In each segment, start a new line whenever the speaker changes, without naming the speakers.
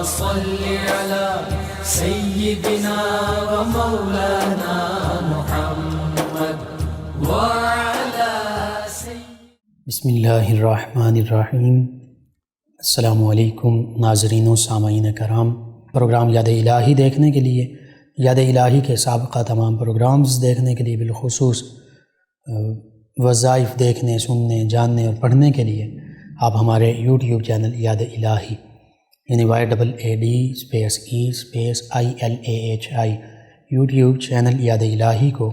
صل على سيدنا ومولانا محمد وعلى
بسم اللہ الرحمن الرحیم۔ السلام علیکم ناظرین و سامعین کرام۔ پروگرام یاد الہی دیکھنے کے لیے، یاد الہی کے سابقہ تمام پروگرامز دیکھنے کے لیے، بالخصوص وظائف دیکھنے، سننے، جاننے اور پڑھنے کے لیے آپ ہمارے یوٹیوب چینل یاد الہی یعنی YADE_E_ILAHI یوٹیوب چینل یاد الہی کو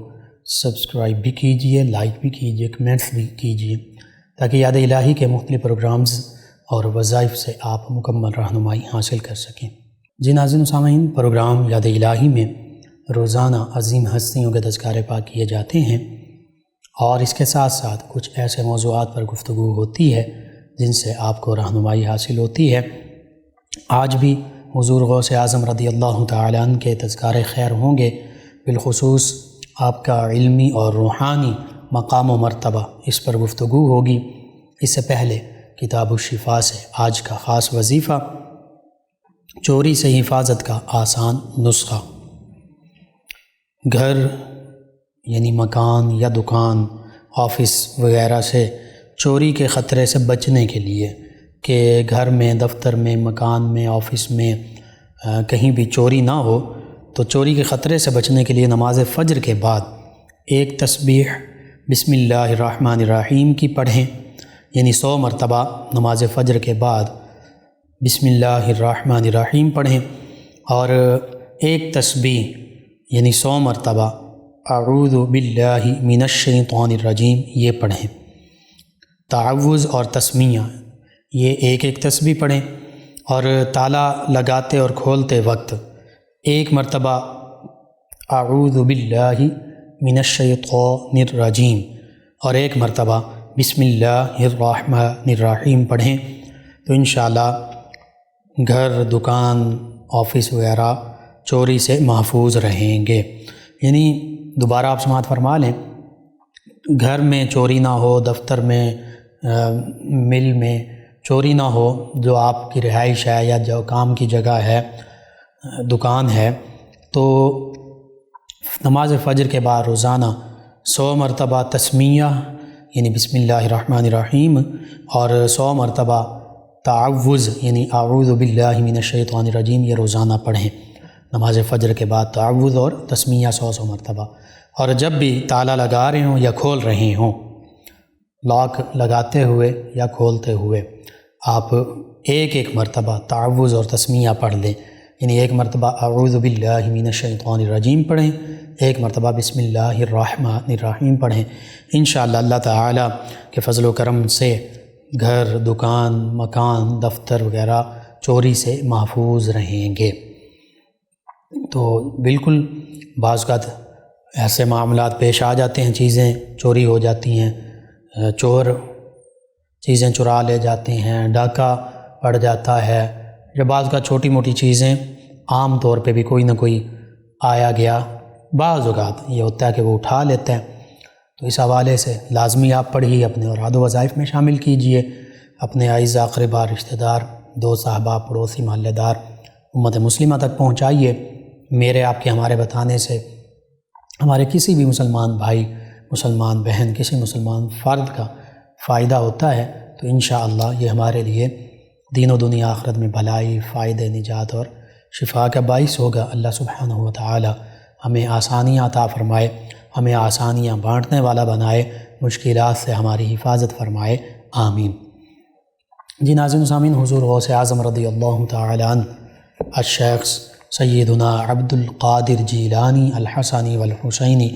سبسکرائب بھی کیجئے، لائک بھی کیجئے، کمنٹس بھی کیجئے، تاکہ یاد الہی کے مختلف پروگرامز اور وظائف سے آپ مکمل رہنمائی حاصل کر سکیں۔ جی ناظرین و سامعین، پروگرام یاد الہی میں روزانہ عظیم ہستیوں کے تذکارے پاک کیے جاتے ہیں اور اس کے ساتھ ساتھ کچھ ایسے موضوعات پر گفتگو ہوتی ہے جن سے آپ کو رہنمائی حاصل ہوتی ہے۔ آج بھی حضور غوث اعظم رضی اللہ تعالیٰ عنہ کے تذکارے خیر ہوں گے، بالخصوص آپ کا علمی اور روحانی مقام و مرتبہ، اس پر گفتگو ہوگی۔ اس سے پہلے کتاب الشفا سے آج کا خاص وظیفہ، چوری سے حفاظت کا آسان نسخہ۔ گھر یعنی مکان یا دکان، آفس وغیرہ سے چوری کے خطرے سے بچنے کے لیے کہ گھر میں، دفتر میں، مکان میں، آفس میں کہیں بھی چوری نہ ہو، تو چوری کے خطرے سے بچنے کے لیے نماز فجر کے بعد ایک تسبیح بسم اللہ الرحمن الرحیم کی پڑھیں، یعنی 100 مرتبہ نماز فجر کے بعد بسم اللہ الرحمن الرحیم پڑھیں، اور ایک تسبیح یعنی 100 مرتبہ اعوذ باللہ من الشیطان الرجیم یہ پڑھیں۔ تعوذ اور تسمیہ یہ ایک ایک تسبیح پڑھیں، اور تالا لگاتے اور کھولتے وقت ایک مرتبہ اعوذ باللہ من الشیطان الرجیم اور ایک مرتبہ بسم اللہ الرحمن الرحیم پڑھیں، تو انشاءاللہ گھر، دکان، آفس وغیرہ چوری سے محفوظ رہیں گے۔ یعنی دوبارہ آپ سماعت فرما لیں، گھر میں چوری نہ ہو، دفتر میں، مل میں چوری نہ ہو، جو آپ کی رہائش ہے یا جو کام کی جگہ ہے، دکان ہے، تو نماز فجر کے بعد روزانہ 100 مرتبہ تسمیہ یعنی بسم اللہ الرحمن الرحیم اور 100 مرتبہ تعوذ یعنی اعوذ باللہ من الشیطان الرجیم یہ روزانہ پڑھیں۔ نماز فجر کے بعد تعوذ اور تسمیہ 100 مرتبہ، اور جب بھی تالا لگا رہے ہوں یا کھول رہے ہوں، لاک لگاتے ہوئے یا کھولتے ہوئے آپ ایک ایک مرتبہ تعوذ اور تسمیہ پڑھ لیں، یعنی ایک مرتبہ اعوذ باللہ من الشیطان الرجیم پڑھیں، ایک مرتبہ بسم اللہ الرحمن الرحیم پڑھیں۔ انشاءاللہ اللہ تعالیٰ کے فضل و کرم سے گھر، دکان، مکان، دفتر وغیرہ چوری سے محفوظ رہیں گے۔ تو بالکل بعض اوقات ایسے معاملات پیش آ جاتے ہیں، چیزیں چوری ہو جاتی ہیں، چور چیزیں چرا لے جاتے ہیں، ڈاکہ پڑ جاتا ہے، یا بعض اوقات چھوٹی موٹی چیزیں عام طور پہ بھی کوئی نہ کوئی آیا گیا بعض اوقات یہ ہوتا ہے کہ وہ اٹھا لیتے ہیں۔ تو اس حوالے سے لازمی آپ پڑھیے، اپنے اوراد و وظائف میں شامل کیجئے، اپنے اعزاء اقربا، رشتہ دار، دوست احباب، پڑوسی، محلے دار، امت مسلمہ تک پہنچائیے۔ میرے آپ کے ہمارے بتانے سے ہمارے کسی بھی مسلمان بھائی، مسلمان بہن، کسی مسلمان فرد کا فائدہ ہوتا ہے، تو انشاءاللہ یہ ہمارے لیے دین و دنیا آخرت میں بھلائی، فائدہ، نجات اور شفا کا باعث ہوگا۔ اللہ سبحانہ و تعالی ہمیں آسانیاں عطا فرمائے، ہمیں آسانیاں بانٹنے والا بنائے، مشکلات سے ہماری حفاظت فرمائے، آمین۔ جی ناظرین و سامعین، حضور غوث اعظم رضی اللہ تعالی عنہ الشیخ سیدنا عبد القادر جیلانی الحسنی والحسینی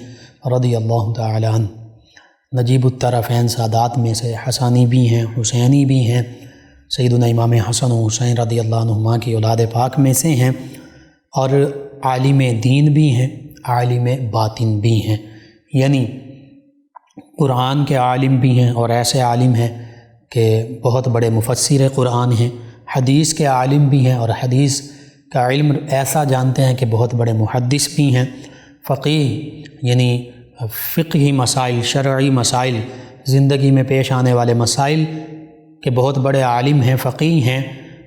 رضی اللہ تعالی عنہ نجیب الطرفین سادات میں سے حسنی بھی ہیں، حسینی بھی ہیں، سیدنا امام حسن و حسین رضی اللہ عنہما کی اولاد پاک میں سے ہیں، اور عالم دین بھی ہیں، عالم باطن بھی ہیں، یعنی قرآن کے عالم بھی ہیں اور ایسے عالم ہیں کہ بہت بڑے مفسر قرآن ہیں، حدیث کے عالم بھی ہیں اور حدیث کا علم ایسا جانتے ہیں کہ بہت بڑے محدث بھی ہیں، فقیہ یعنی فقہی مسائل، شرعی مسائل، زندگی میں پیش آنے والے مسائل کے بہت بڑے عالم ہیں، فقیہ ہیں،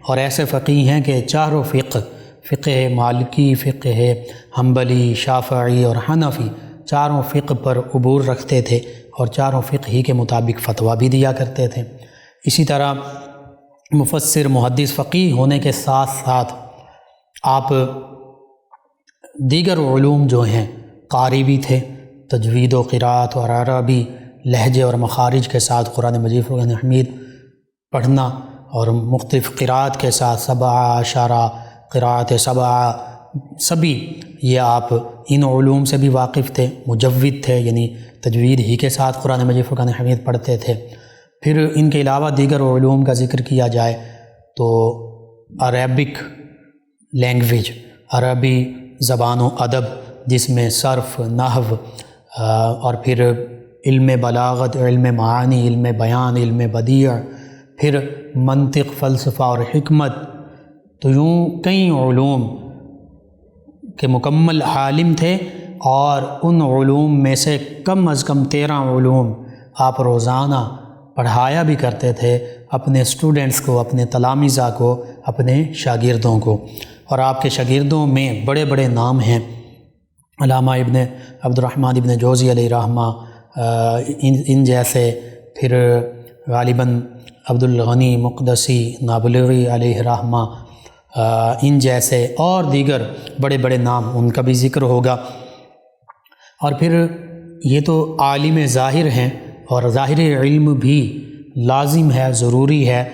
اور ایسے فقیہ ہیں کہ چاروں فقہ مالکی، فقہ حنبلی، شافعی اور حنفی، چاروں فقہ پر عبور رکھتے تھے اور چاروں فقہ ہی کے مطابق فتویٰ بھی دیا کرتے تھے۔ اسی طرح مفسر، محدث، فقیہ ہونے کے ساتھ ساتھ آپ دیگر علوم جو ہیں قاری بھی تھے، تجوید و قرأت اور عربی لہجے اور مخارج کے ساتھ قرآن مجید فرقان حمید پڑھنا اور مختلف قرأت کے ساتھ سبعہ، عشرہ، قرأت سبعہ، سبھی یہ آپ ان علوم سے بھی واقف تھے، مجود تھے، یعنی تجوید ہی کے ساتھ قرآن مجید فرقان حمید پڑھتے تھے۔ پھر ان کے علاوہ دیگر علوم کا ذکر کیا جائے تو عربک لینگویج، عربی زبان و ادب، جس میں صرف، نحو اور پھر علم بلاغت، علم معانی، علم بیان، علم بدیع، پھر منطق، فلسفہ اور حکمت، تو یوں کئی علوم کے مکمل عالم تھے، اور ان علوم میں سے کم از کم 13 علوم آپ روزانہ پڑھایا بھی کرتے تھے اپنے اسٹوڈنٹس کو، اپنے تلامذہ کو، اپنے شاگردوں کو۔ اور آپ کے شاگردوں میں بڑے بڑے نام ہیں، علامہ ابن عبد الرحمن ابن جوزی علیہ رحمہ، ان جیسے، پھر غالباً عبد الغنی مقدسی نابلغی علیہ رحمہ، ان جیسے اور دیگر بڑے بڑے نام، ان کا بھی ذکر ہوگا۔ اور پھر یہ تو عالم ظاہر ہیں، اور ظاہری علم بھی لازم ہے، ضروری ہے،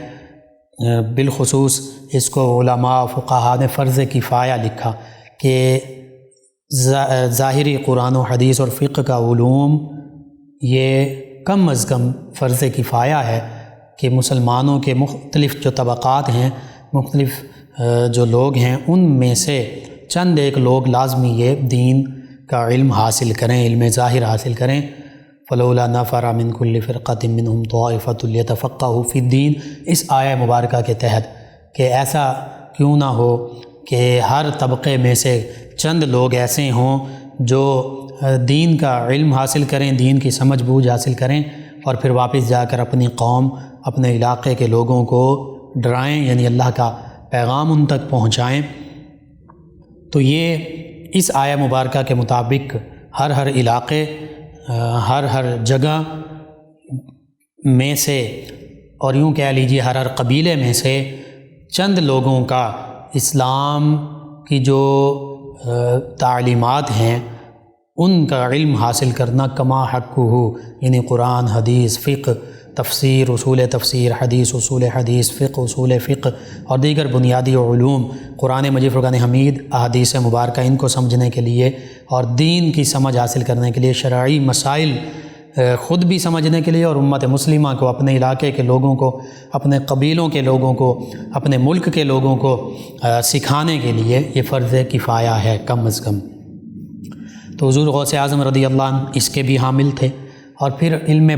بالخصوص اس کو علماء فقہاء نے فرض کفایہ لکھا کہ ظاہری قرآن و حدیث اور فقہ کا علوم یہ کم از کم فرض کفایہ ہے کہ مسلمانوں کے مختلف جو طبقات ہیں، مختلف جو لوگ ہیں، ان میں سے چند ایک لوگ لازمی یہ دین کا علم حاصل کریں، علم ظاہر حاصل کریں۔ فلولا نفر من كل فرقة منهم طائفة ليتفقهوا في الدين، اس آیہ مبارکہ کے تحت کہ ایسا کیوں نہ ہو کہ ہر طبقے میں سے چند لوگ ایسے ہوں جو دین کا علم حاصل کریں، دین کی سمجھ بوجھ حاصل کریں، اور پھر واپس جا کر اپنی قوم، اپنے علاقے کے لوگوں کو ڈرائیں، یعنی اللہ کا پیغام ان تک پہنچائیں۔ تو یہ اس آیہ مبارکہ کے مطابق ہر علاقے، ہر جگہ میں سے، اور یوں کہہ لیجیے ہر قبیلے میں سے چند لوگوں کا اسلام کی جو تعلیمات ہیں ان کا علم حاصل کرنا کما حق ہو، یعنی قرآن، حدیث، فقہ، تفسیر، اصول تفسیر، حدیث، اصول حدیث، فقہ، اصول فقہ اور دیگر بنیادی علوم، قرآن مجید فرقان حمید، احادیث مبارکہ، ان کو سمجھنے کے لیے اور دین کی سمجھ حاصل کرنے کے لیے، شرعی مسائل خود بھی سمجھنے کے لیے اور امت مسلمہ کو، اپنے علاقے کے لوگوں کو، اپنے قبیلوں کے لوگوں کو، اپنے ملک کے لوگوں کو سکھانے کے لیے یہ فرض کفایہ ہے کم از کم۔ تو حضور غوث اعظم رضی اللہ عنہ اس کے بھی حامل تھے۔ اور پھر علم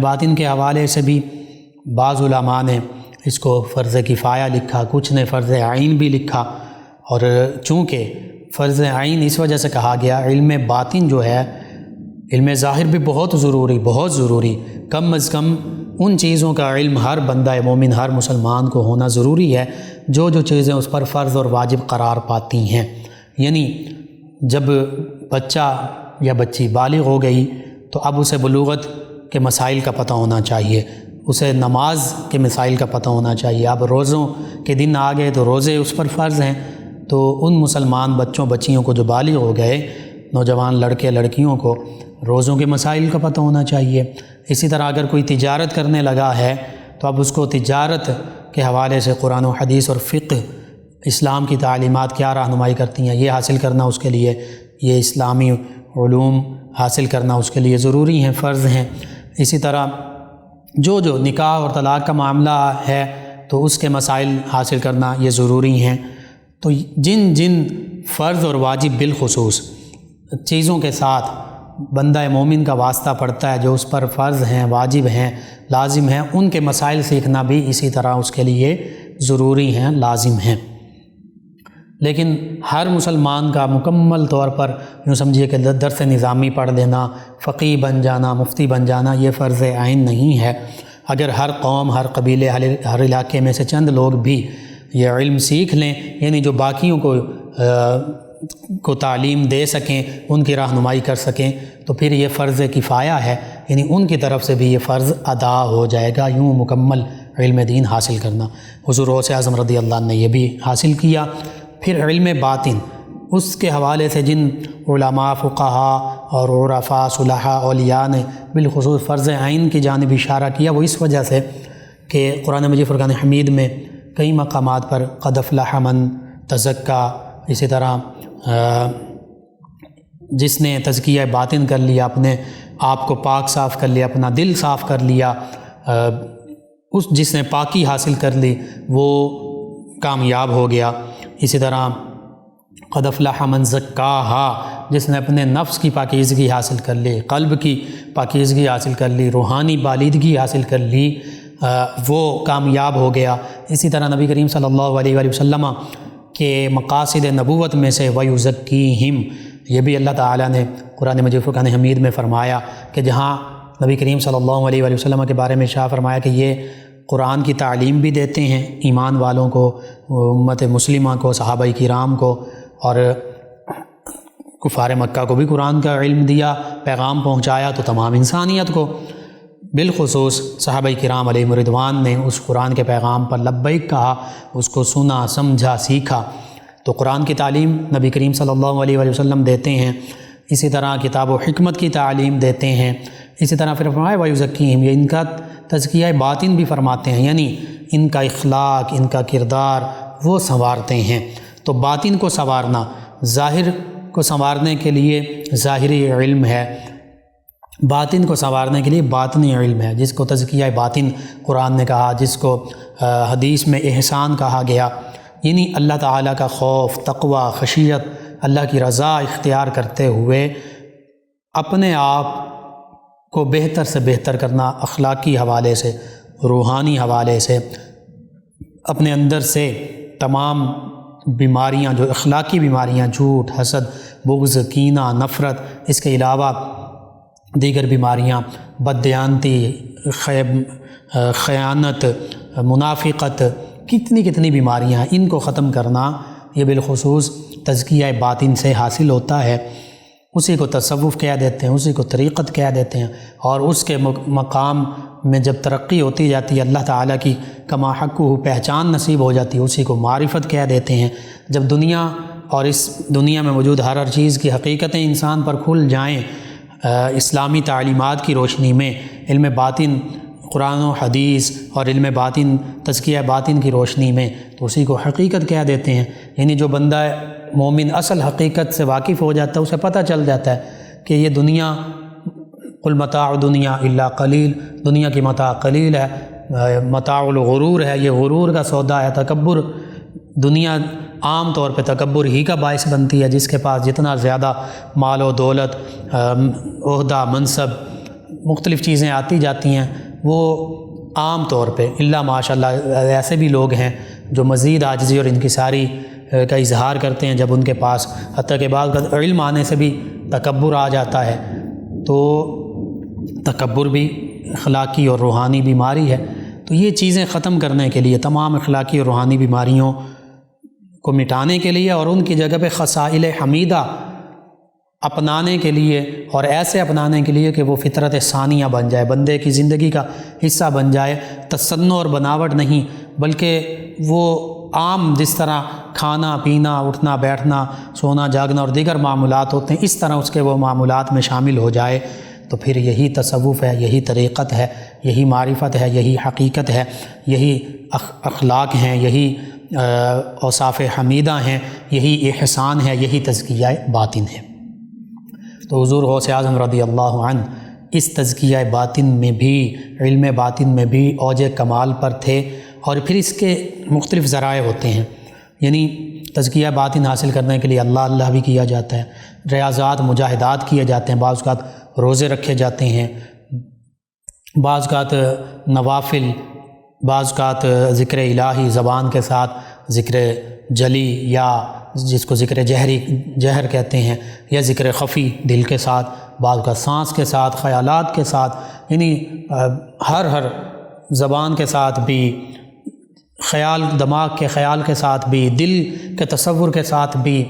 باطن کے حوالے سے بھی بعض علماء نے اس کو فرض کفایہ لکھا، کچھ نے فرض عین بھی لکھا، اور چونکہ فرض عین اس وجہ سے کہا گیا، علم باطن جو ہے، علم ظاہر بھی بہت ضروری، کم از کم ان چیزوں کا علم ہر بندہ مومن، ہر مسلمان کو ہونا ضروری ہے جو چیزیں اس پر فرض اور واجب قرار پاتی ہیں۔ یعنی جب بچہ یا بچی بالغ ہو گئی تو اب اسے بلوغت کے مسائل کا پتہ ہونا چاہیے، اسے نماز کے مسائل کا پتہ ہونا چاہیے۔ اب روزوں کے دن آ گئے تو روزے اس پر فرض ہیں، تو ان مسلمان بچوں بچیوں کو جو بالغ ہو گئے، نوجوان لڑکے لڑکیوں کو روزوں کے مسائل کا پتہ ہونا چاہیے۔ اسی طرح اگر کوئی تجارت کرنے لگا ہے تو اب اس کو تجارت کے حوالے سے قرآن و حدیث اور فقہ، اسلام کی تعلیمات کیا رہنمائی کرتی ہیں، یہ حاصل کرنا اس کے لیے، یہ اسلامی علوم حاصل کرنا اس کے لیے ضروری ہیں، فرض ہیں۔ اسی طرح جو نکاح اور طلاق کا معاملہ ہے تو اس کے مسائل حاصل کرنا یہ ضروری ہیں۔ تو جن فرض اور واجب بالخصوص چیزوں کے ساتھ بندہ مومن کا واسطہ پڑتا ہے، جو اس پر فرض ہیں، واجب ہیں، لازم ہیں، ان کے مسائل سیکھنا بھی اسی طرح اس کے لیے ضروری ہیں، لازم ہیں۔ لیکن ہر مسلمان کا مکمل طور پر یوں سمجھیے کہ درس نظامی پڑھ لینا، فقیہ بن جانا، مفتی بن جانا، یہ فرض عین نہیں ہے۔ اگر ہر قوم، ہر قبیلے، ہر علاقے میں سے چند لوگ بھی یہ علم سیکھ لیں، یعنی جو باقیوں کو تعلیم دے سکیں، ان کی رہنمائی کر سکیں، تو پھر یہ فرض کفایہ ہے، یعنی ان کی طرف سے بھی یہ فرض ادا ہو جائے گا، یوں مکمل علم دین حاصل کرنا۔ حضور غوث اعظم رضی اللہ عنہ نے یہ بھی حاصل کیا۔ پھر علم باطن، اس کے حوالے سے جن علماء، فقہاء اور عرفاء، صلحاء، اولیاء نے بالخصوص فرض عین کی جانب اشارہ کیا، وہ اس وجہ سے کہ قرآن مجید فرقان حمید میں کئی مقامات پر قد افلح من تزکا، اسی طرح جس نے تزکیہ باطن کر لیا، اپنے آپ کو پاک صاف کر لیا، اپنا دل صاف کر لیا، جس نے پاکی حاصل کر لی وہ کامیاب ہو گیا۔ اسی طرح قد افلح من زکاہا، جس نے اپنے نفس کی پاکیزگی حاصل کر لی، قلب کی پاکیزگی حاصل کر لی، روحانی بالیدگی حاصل کر لی، وہ کامیاب ہو گیا۔ اسی طرح نبی کریم صلی اللہ علیہ وآلہ وسلم کے مقاصد نبوت میں سے وَيُزَكِّيهِمْ، یہ بھی اللہ تعالیٰ نے قرآن مجید فرقان حمید میں فرمایا کہ جہاں نبی کریم صلی اللہ علیہ وآلہ وسلم کے بارے میں شاہ فرمایا کہ یہ قرآن کی تعلیم بھی دیتے ہیں ایمان والوں کو، امت مسلمہ کو، صحابہ کرام کو، اور کفار مکہ کو بھی قرآن کا علم دیا، پیغام پہنچایا تو تمام انسانیت کو۔ بالخصوص صحابہ کرام علیہم رضوان نے اس قرآن کے پیغام پر لبیک کہا، اس کو سنا، سمجھا، سیکھا۔ تو قرآن کی تعلیم نبی کریم صلی اللہ علیہ وآلہ وسلم دیتے ہیں، اسی طرح کتاب و حکمت کی تعلیم دیتے ہیں۔ اسی طرح پھر فرمایا وَيُزَكِّيهِمْ، یہ ان کا تزکیہ باطن بھی فرماتے ہیں، یعنی ان کا اخلاق، ان کا کردار وہ سنوارتے ہیں۔ تو باطن کو سنوارنا، ظاہر کو سنوارنے کے لیے ظاہری علم ہے، باطن کو سنوارنے کے لیے باطنی علم ہے، جس کو تزکیہ باطن قرآن نے کہا، جس کو حدیث میں احسان کہا گیا، یعنی اللہ تعالیٰ کا خوف، تقوی، خشیت، اللہ کی رضا اختیار کرتے ہوئے اپنے آپ کو بہتر سے بہتر کرنا، اخلاقی حوالے سے، روحانی حوالے سے، اپنے اندر سے تمام بیماریاں، جو اخلاقی بیماریاں، جھوٹ، حسد، بغض، کینہ، نفرت، اس کے علاوہ دیگر بیماریاں، بددیانتی، خیانت، منافقت، کتنی بیماریاں، ان کو ختم کرنا یہ بالخصوص تزکیہ باطن سے حاصل ہوتا ہے۔ اسی کو تصوف کہہ دیتے ہیں، اسی کو طریقت کہہ دیتے ہیں، اور اس کے مقام میں جب ترقی ہوتی جاتی ہے، اللہ تعالیٰ کی کما حقہ پہچان نصیب ہو جاتی ہے، اسی کو معرفت کہہ دیتے ہیں۔ جب دنیا اور اس دنیا میں موجود ہر چیز کی حقیقتیں انسان پر کھل جائیں اسلامی تعلیمات کی روشنی میں، علم باطن، قرآن و حدیث اور علم باطن، تزکیہ باطن کی روشنی میں، تو اسی کو حقیقت کہہ دیتے ہیں۔ یعنی جو بندہ مومن اصل حقیقت سے واقف ہو جاتا ہے، اسے پتہ چل جاتا ہے کہ یہ دنیا، قل متاع دنیا الا قلیل، دنیا کی متاع قلیل ہے، متاع الغرور ہے، یہ غرور کا سودا ہے، تکبر، دنیا عام طور پہ تکبر ہی کا باعث بنتی ہے، جس کے پاس جتنا زیادہ مال و دولت، عہدہ، منصب، مختلف چیزیں آتی جاتی ہیں، وہ عام طور پہ الا ماشاء اللہ ایسے بھی لوگ ہیں جو مزید عاجزی اور انکساری کا اظہار کرتے ہیں جب ان کے پاس، حتیٰ کہ بعض کا علم آنے سے بھی تکبر آ جاتا ہے۔ تو تکبر بھی اخلاقی اور روحانی بیماری ہے۔ تو یہ چیزیں ختم کرنے کے لیے، تمام اخلاقی اور روحانی بیماریوں کو مٹانے کے لیے اور ان کی جگہ پہ خصائل حمیدہ اپنانے کے لیے، اور ایسے اپنانے کے لیے کہ وہ فطرت ثانیہ بن جائے، بندے کی زندگی کا حصہ بن جائے، تصنع اور بناوٹ نہیں، بلکہ وہ عام جس طرح کھانا پینا، اٹھنا بیٹھنا، سونا جاگنا اور دیگر معمولات ہوتے ہیں، اس طرح اس کے وہ معمولات میں شامل ہو جائے، تو پھر یہی تصوف ہے، یہی طریقت ہے، یہی معرفت ہے، یہی حقیقت ہے، یہی اخلاق ہیں، یہی اوصاف حمیدہ ہیں، یہی احسان ہے، یہی تزکیہ باطن ہے۔ تو حضور غوث اعظم رضی اللہ عنہ اس تزکیہ باطن میں بھی، علم باطن میں بھی اوج کمال پر تھے، اور پھر اس کے مختلف ذرائع ہوتے ہیں، یعنی تزکیہ باطن حاصل کرنے کے لیے اللہ بھی کیا جاتا ہے، ریاضات، مجاہدات کیے جاتے ہیں، بعض اوقات روزے رکھے جاتے ہیں، بعض اوقات نوافل، بعض اوقات ذکر الہی زبان کے ساتھ، ذکر جلی یا جس کو ذکر جہر کہتے ہیں، یا ذکر خفی دل کے ساتھ، بعض کا سانس کے ساتھ، خیالات کے ساتھ، یعنی ہر زبان کے ساتھ بھی، خیال، دماغ کے خیال کے ساتھ بھی، دل کے تصور کے ساتھ بھی،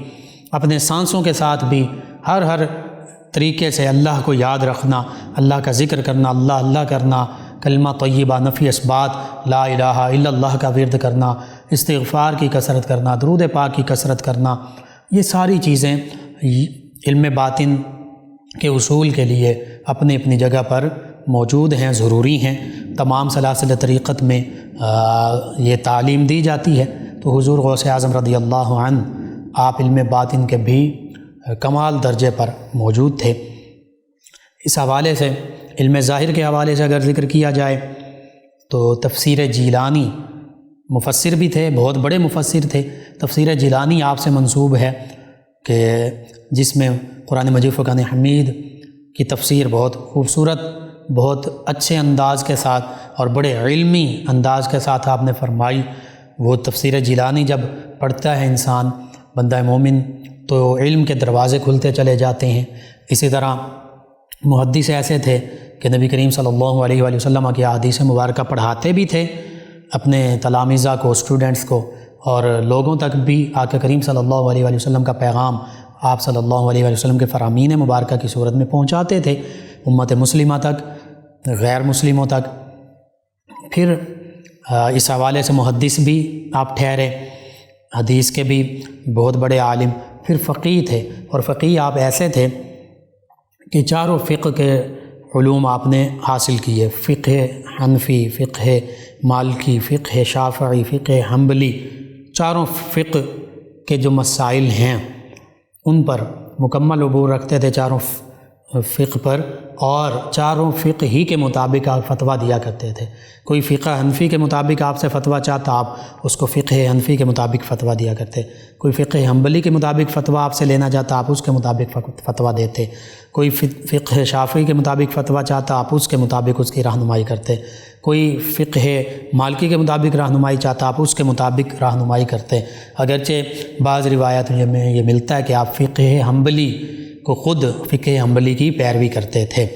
اپنے سانسوں کے ساتھ بھی، ہر طریقے سے اللہ کو یاد رکھنا، اللہ کا ذکر کرنا، اللہ کرنا، کلمہ طیبہ، نفی اثبات، لا الہ الا اللہ کا ورد کرنا، استغفار کی کثرت کرنا، درود پاک کی کثرت کرنا، یہ ساری چیزیں علم باطن کے حصول کے لیے اپنی اپنی جگہ پر موجود ہیں، ضروری ہیں۔ تمام سلاسل طریقت میں یہ تعلیم دی جاتی ہے۔ تو حضور غوث اعظم رضی اللہ عنہ آپ علم باطن کے بھی کمال درجے پر موجود تھے۔ اس حوالے سے علم ظاہر کے حوالے سے اگر ذکر کیا جائے تو تفسیر جیلانی مفسر بھی تھے، بہت بڑے مفسر تھے۔ تفسیر جیلانی آپ سے منسوب ہے کہ جس میں قرآن مجید فرقان حمید کی تفسیر بہت خوبصورت، بہت اچھے انداز کے ساتھ اور بڑے علمی انداز کے ساتھ آپ نے فرمائی۔ وہ تفسیر جیلانی جب پڑھتا ہے انسان، بندہ مومن، تو علم کے دروازے کھلتے چلے جاتے ہیں۔ اسی طرح محدث ایسے تھے کہ نبی کریم صلی اللہ علیہ وآلہ وسلم کی احادیث مبارکہ پڑھاتے بھی تھے اپنے تلامذہ کو، اسٹوڈنٹس کو، اور لوگوں تک بھی آقا کریم صلی اللہ علیہ وآلہ وسلم کا پیغام آپ صلی اللہ علیہ وآلہ وسلم کے فرامین مبارکہ کی صورت میں پہنچاتے تھے امت مسلمہ تک، غیر مسلموں تک۔ پھر اس حوالے سے محدث بھی آپ ٹھہرے، حدیث کے بھی بہت بڑے عالم۔ پھر فقیہ تھے، اور فقیہ آپ ایسے تھے کہ چاروں فقہ کے علوم آپ نے حاصل کیے، فقہ حنفی، فقہ مالکی، فقہ شافعی، فقہ حنبلی، چاروں فقہ کے جو مسائل ہیں ان پر مکمل عبور رکھتے تھے، چاروں فقہ پر، اور چاروں فقہ ہی کے مطابق آپ فتویٰ دیا کرتے تھے۔ کوئی فقہ حنفی کے مطابق آپ سے فتویٰ چاہتا، آپ اس کو فقہ حنفی کے مطابق فتویٰ دیا کرتے۔ کوئی فقہ حنبلی کے مطابق فتویٰ آپ سے لینا چاہتا، آپ اس کے مطابق فتویٰ دیتے۔ کوئی فقہ شافعی کے مطابق فتویٰ چاہتا، آپ اس کے مطابق اس کی رہنمائی کرتے۔ کوئی فقہ مالکی کے مطابق رہنمائی چاہتا، آپ اس کے مطابق رہنمائی کرتے۔ اگرچہ بعض روایت میں یہ ملتا ہے کہ آپ فقہ حنبلی کو خود فقہ حنبلی کی پیروی کرتے تھے۔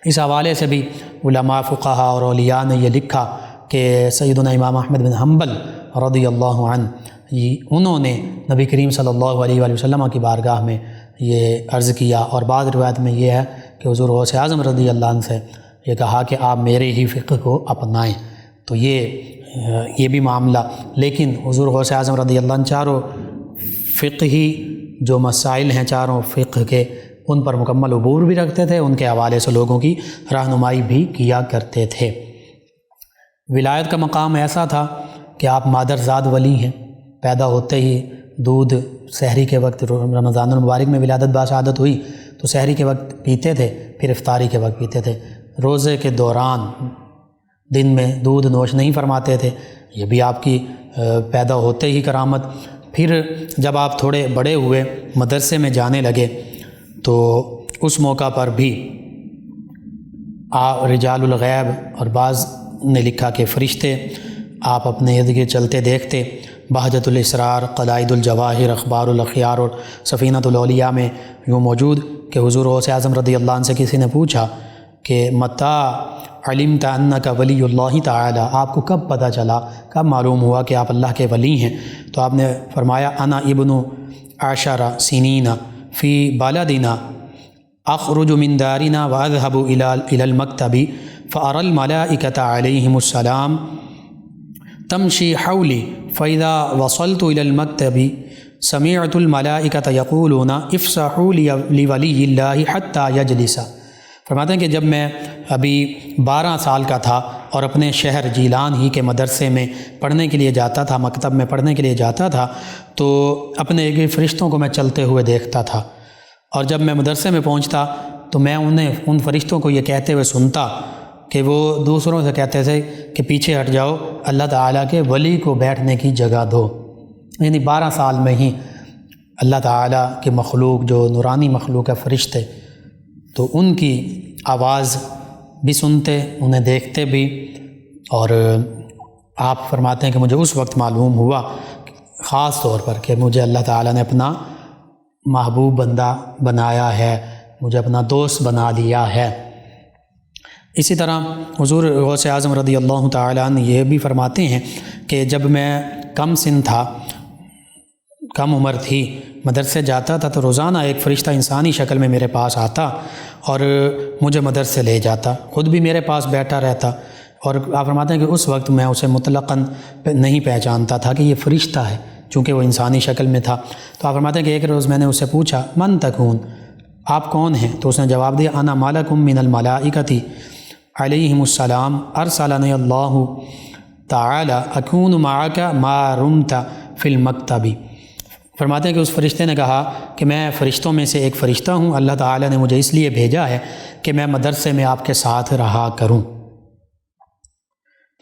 اس حوالے سے بھی علماء، فقہاء اور اولیاء نے یہ لکھا کہ سیدنا امام احمد بن حنبل رضی اللہ عنہ انہوں نے نبی کریم صلی اللہ علیہ وآلہ وسلم کی بارگاہ میں یہ عرض کیا، اور بعض روایت میں یہ ہے کہ حضور غوث اعظم رضی اللہ عنہ سے یہ کہا کہ آپ میرے ہی فقہ کو اپنائیں۔ تو یہ بھی معاملہ، لیکن حضور غوث اعظم رضی اللہ عنہ چاروں فقہی جو مسائل ہیں چاروں فقہ کے، ان پر مکمل عبور بھی رکھتے تھے، ان کے حوالے سے لوگوں کی رہنمائی بھی کیا کرتے تھے۔ ولایت کا مقام ایسا تھا کہ آپ مادرزاد ولی ہیں، پیدا ہوتے ہی دودھ سحری کے وقت، رمضان المبارک میں ولادت باشہادت ہوئی تو سحری کے وقت پیتے تھے، پھر افطاری کے وقت پیتے تھے۔ روزے کے دوران دن میں دودھ نوش نہیں فرماتے تھے، یہ بھی آپ کی پیدا ہوتے ہی کرامت۔ پھر جب آپ تھوڑے بڑے ہوئے، مدرسے میں جانے لگے، تو اس موقع پر بھی رجال الغیب اور بعض نے لکھا کہ فرشتے آپ اپنے ارد گرد چلتے دیکھتے۔ بہجت الاسرار، قلائد الجواہر، اخبار الاخیار اور سفینۃ الاولیاء میں یوں موجود کہ حضور غوث اعظم رضی اللہ عنہ سے کسی نے پوچھا کہ متى علمت انک ولی اللہ تعالی، آپ کو کب پتہ چلا، کب معلوم ہوا کہ آپ اللہ کے ولی ہیں؟ تو آپ نے فرمایا انا ابن 10 سنین فی بلدنا اخرج من دارنا واذهب الى المکتب فارى الملائکۃ علیہم السلام تمشی حولی فاذا وصلت الى المکتب سمعت الملائکۃ یقولون افسحوا لولی اللہ حتی یجلس۔ فرماتے ہیں کہ جب میں ابھی 12 سال کا تھا اور اپنے شہر جیلان ہی کے مدرسے میں پڑھنے کے لیے جاتا تھا، مکتب میں پڑھنے کے لیے جاتا تھا، تو اپنے فرشتوں کو میں چلتے ہوئے دیکھتا تھا، اور جب میں مدرسے میں پہنچتا تو میں ان فرشتوں کو یہ کہتے ہوئے سنتا کہ وہ دوسروں سے کہتے تھے کہ پیچھے ہٹ جاؤ، اللہ تعالیٰ کے ولی کو بیٹھنے کی جگہ دو۔ یعنی 12 سال میں ہی اللہ تعالیٰ کے مخلوق، جو نورانی مخلوق ہے فرشتے، تو ان کی آواز بھی سنتے، انہیں دیکھتے بھی، اور آپ فرماتے ہیں کہ مجھے اس وقت معلوم ہوا خاص طور پر کہ مجھے اللہ تعالیٰ نے اپنا محبوب بندہ بنایا ہے، مجھے اپنا دوست بنا دیا ہے۔ اسی طرح حضور غوث اعظم رضی اللہ تعالیٰ عنہ یہ بھی فرماتے ہیں کہ جب میں کم سن تھا، کم عمر تھی، مدرسے جاتا تھا تو روزانہ ایک فرشتہ انسانی شکل میں میرے پاس آتا اور مجھے مدرسے لے جاتا، خود بھی میرے پاس بیٹھا رہتا، اور آپ فرماتے ہیں کہ اس وقت میں اسے مطلقاً نہیں پہچانتا تھا کہ یہ فرشتہ ہے، چونکہ وہ انسانی شکل میں تھا۔ تو آپ فرماتے ہیں کہ ایک روز میں نے اسے پوچھا من تکون، آپ کون ہیں؟ تو اس نے جواب دیا انا ملکم من الملائکۃ علیہم السلام ارسلنی اللہ تعالی اکون معک ما رمت فی المکتب۔ فرماتے ہیں کہ اس فرشتے نے کہا کہ میں فرشتوں میں سے ایک فرشتہ ہوں، اللہ تعالی نے مجھے اس لیے بھیجا ہے کہ میں مدرسے میں آپ کے ساتھ رہا کروں۔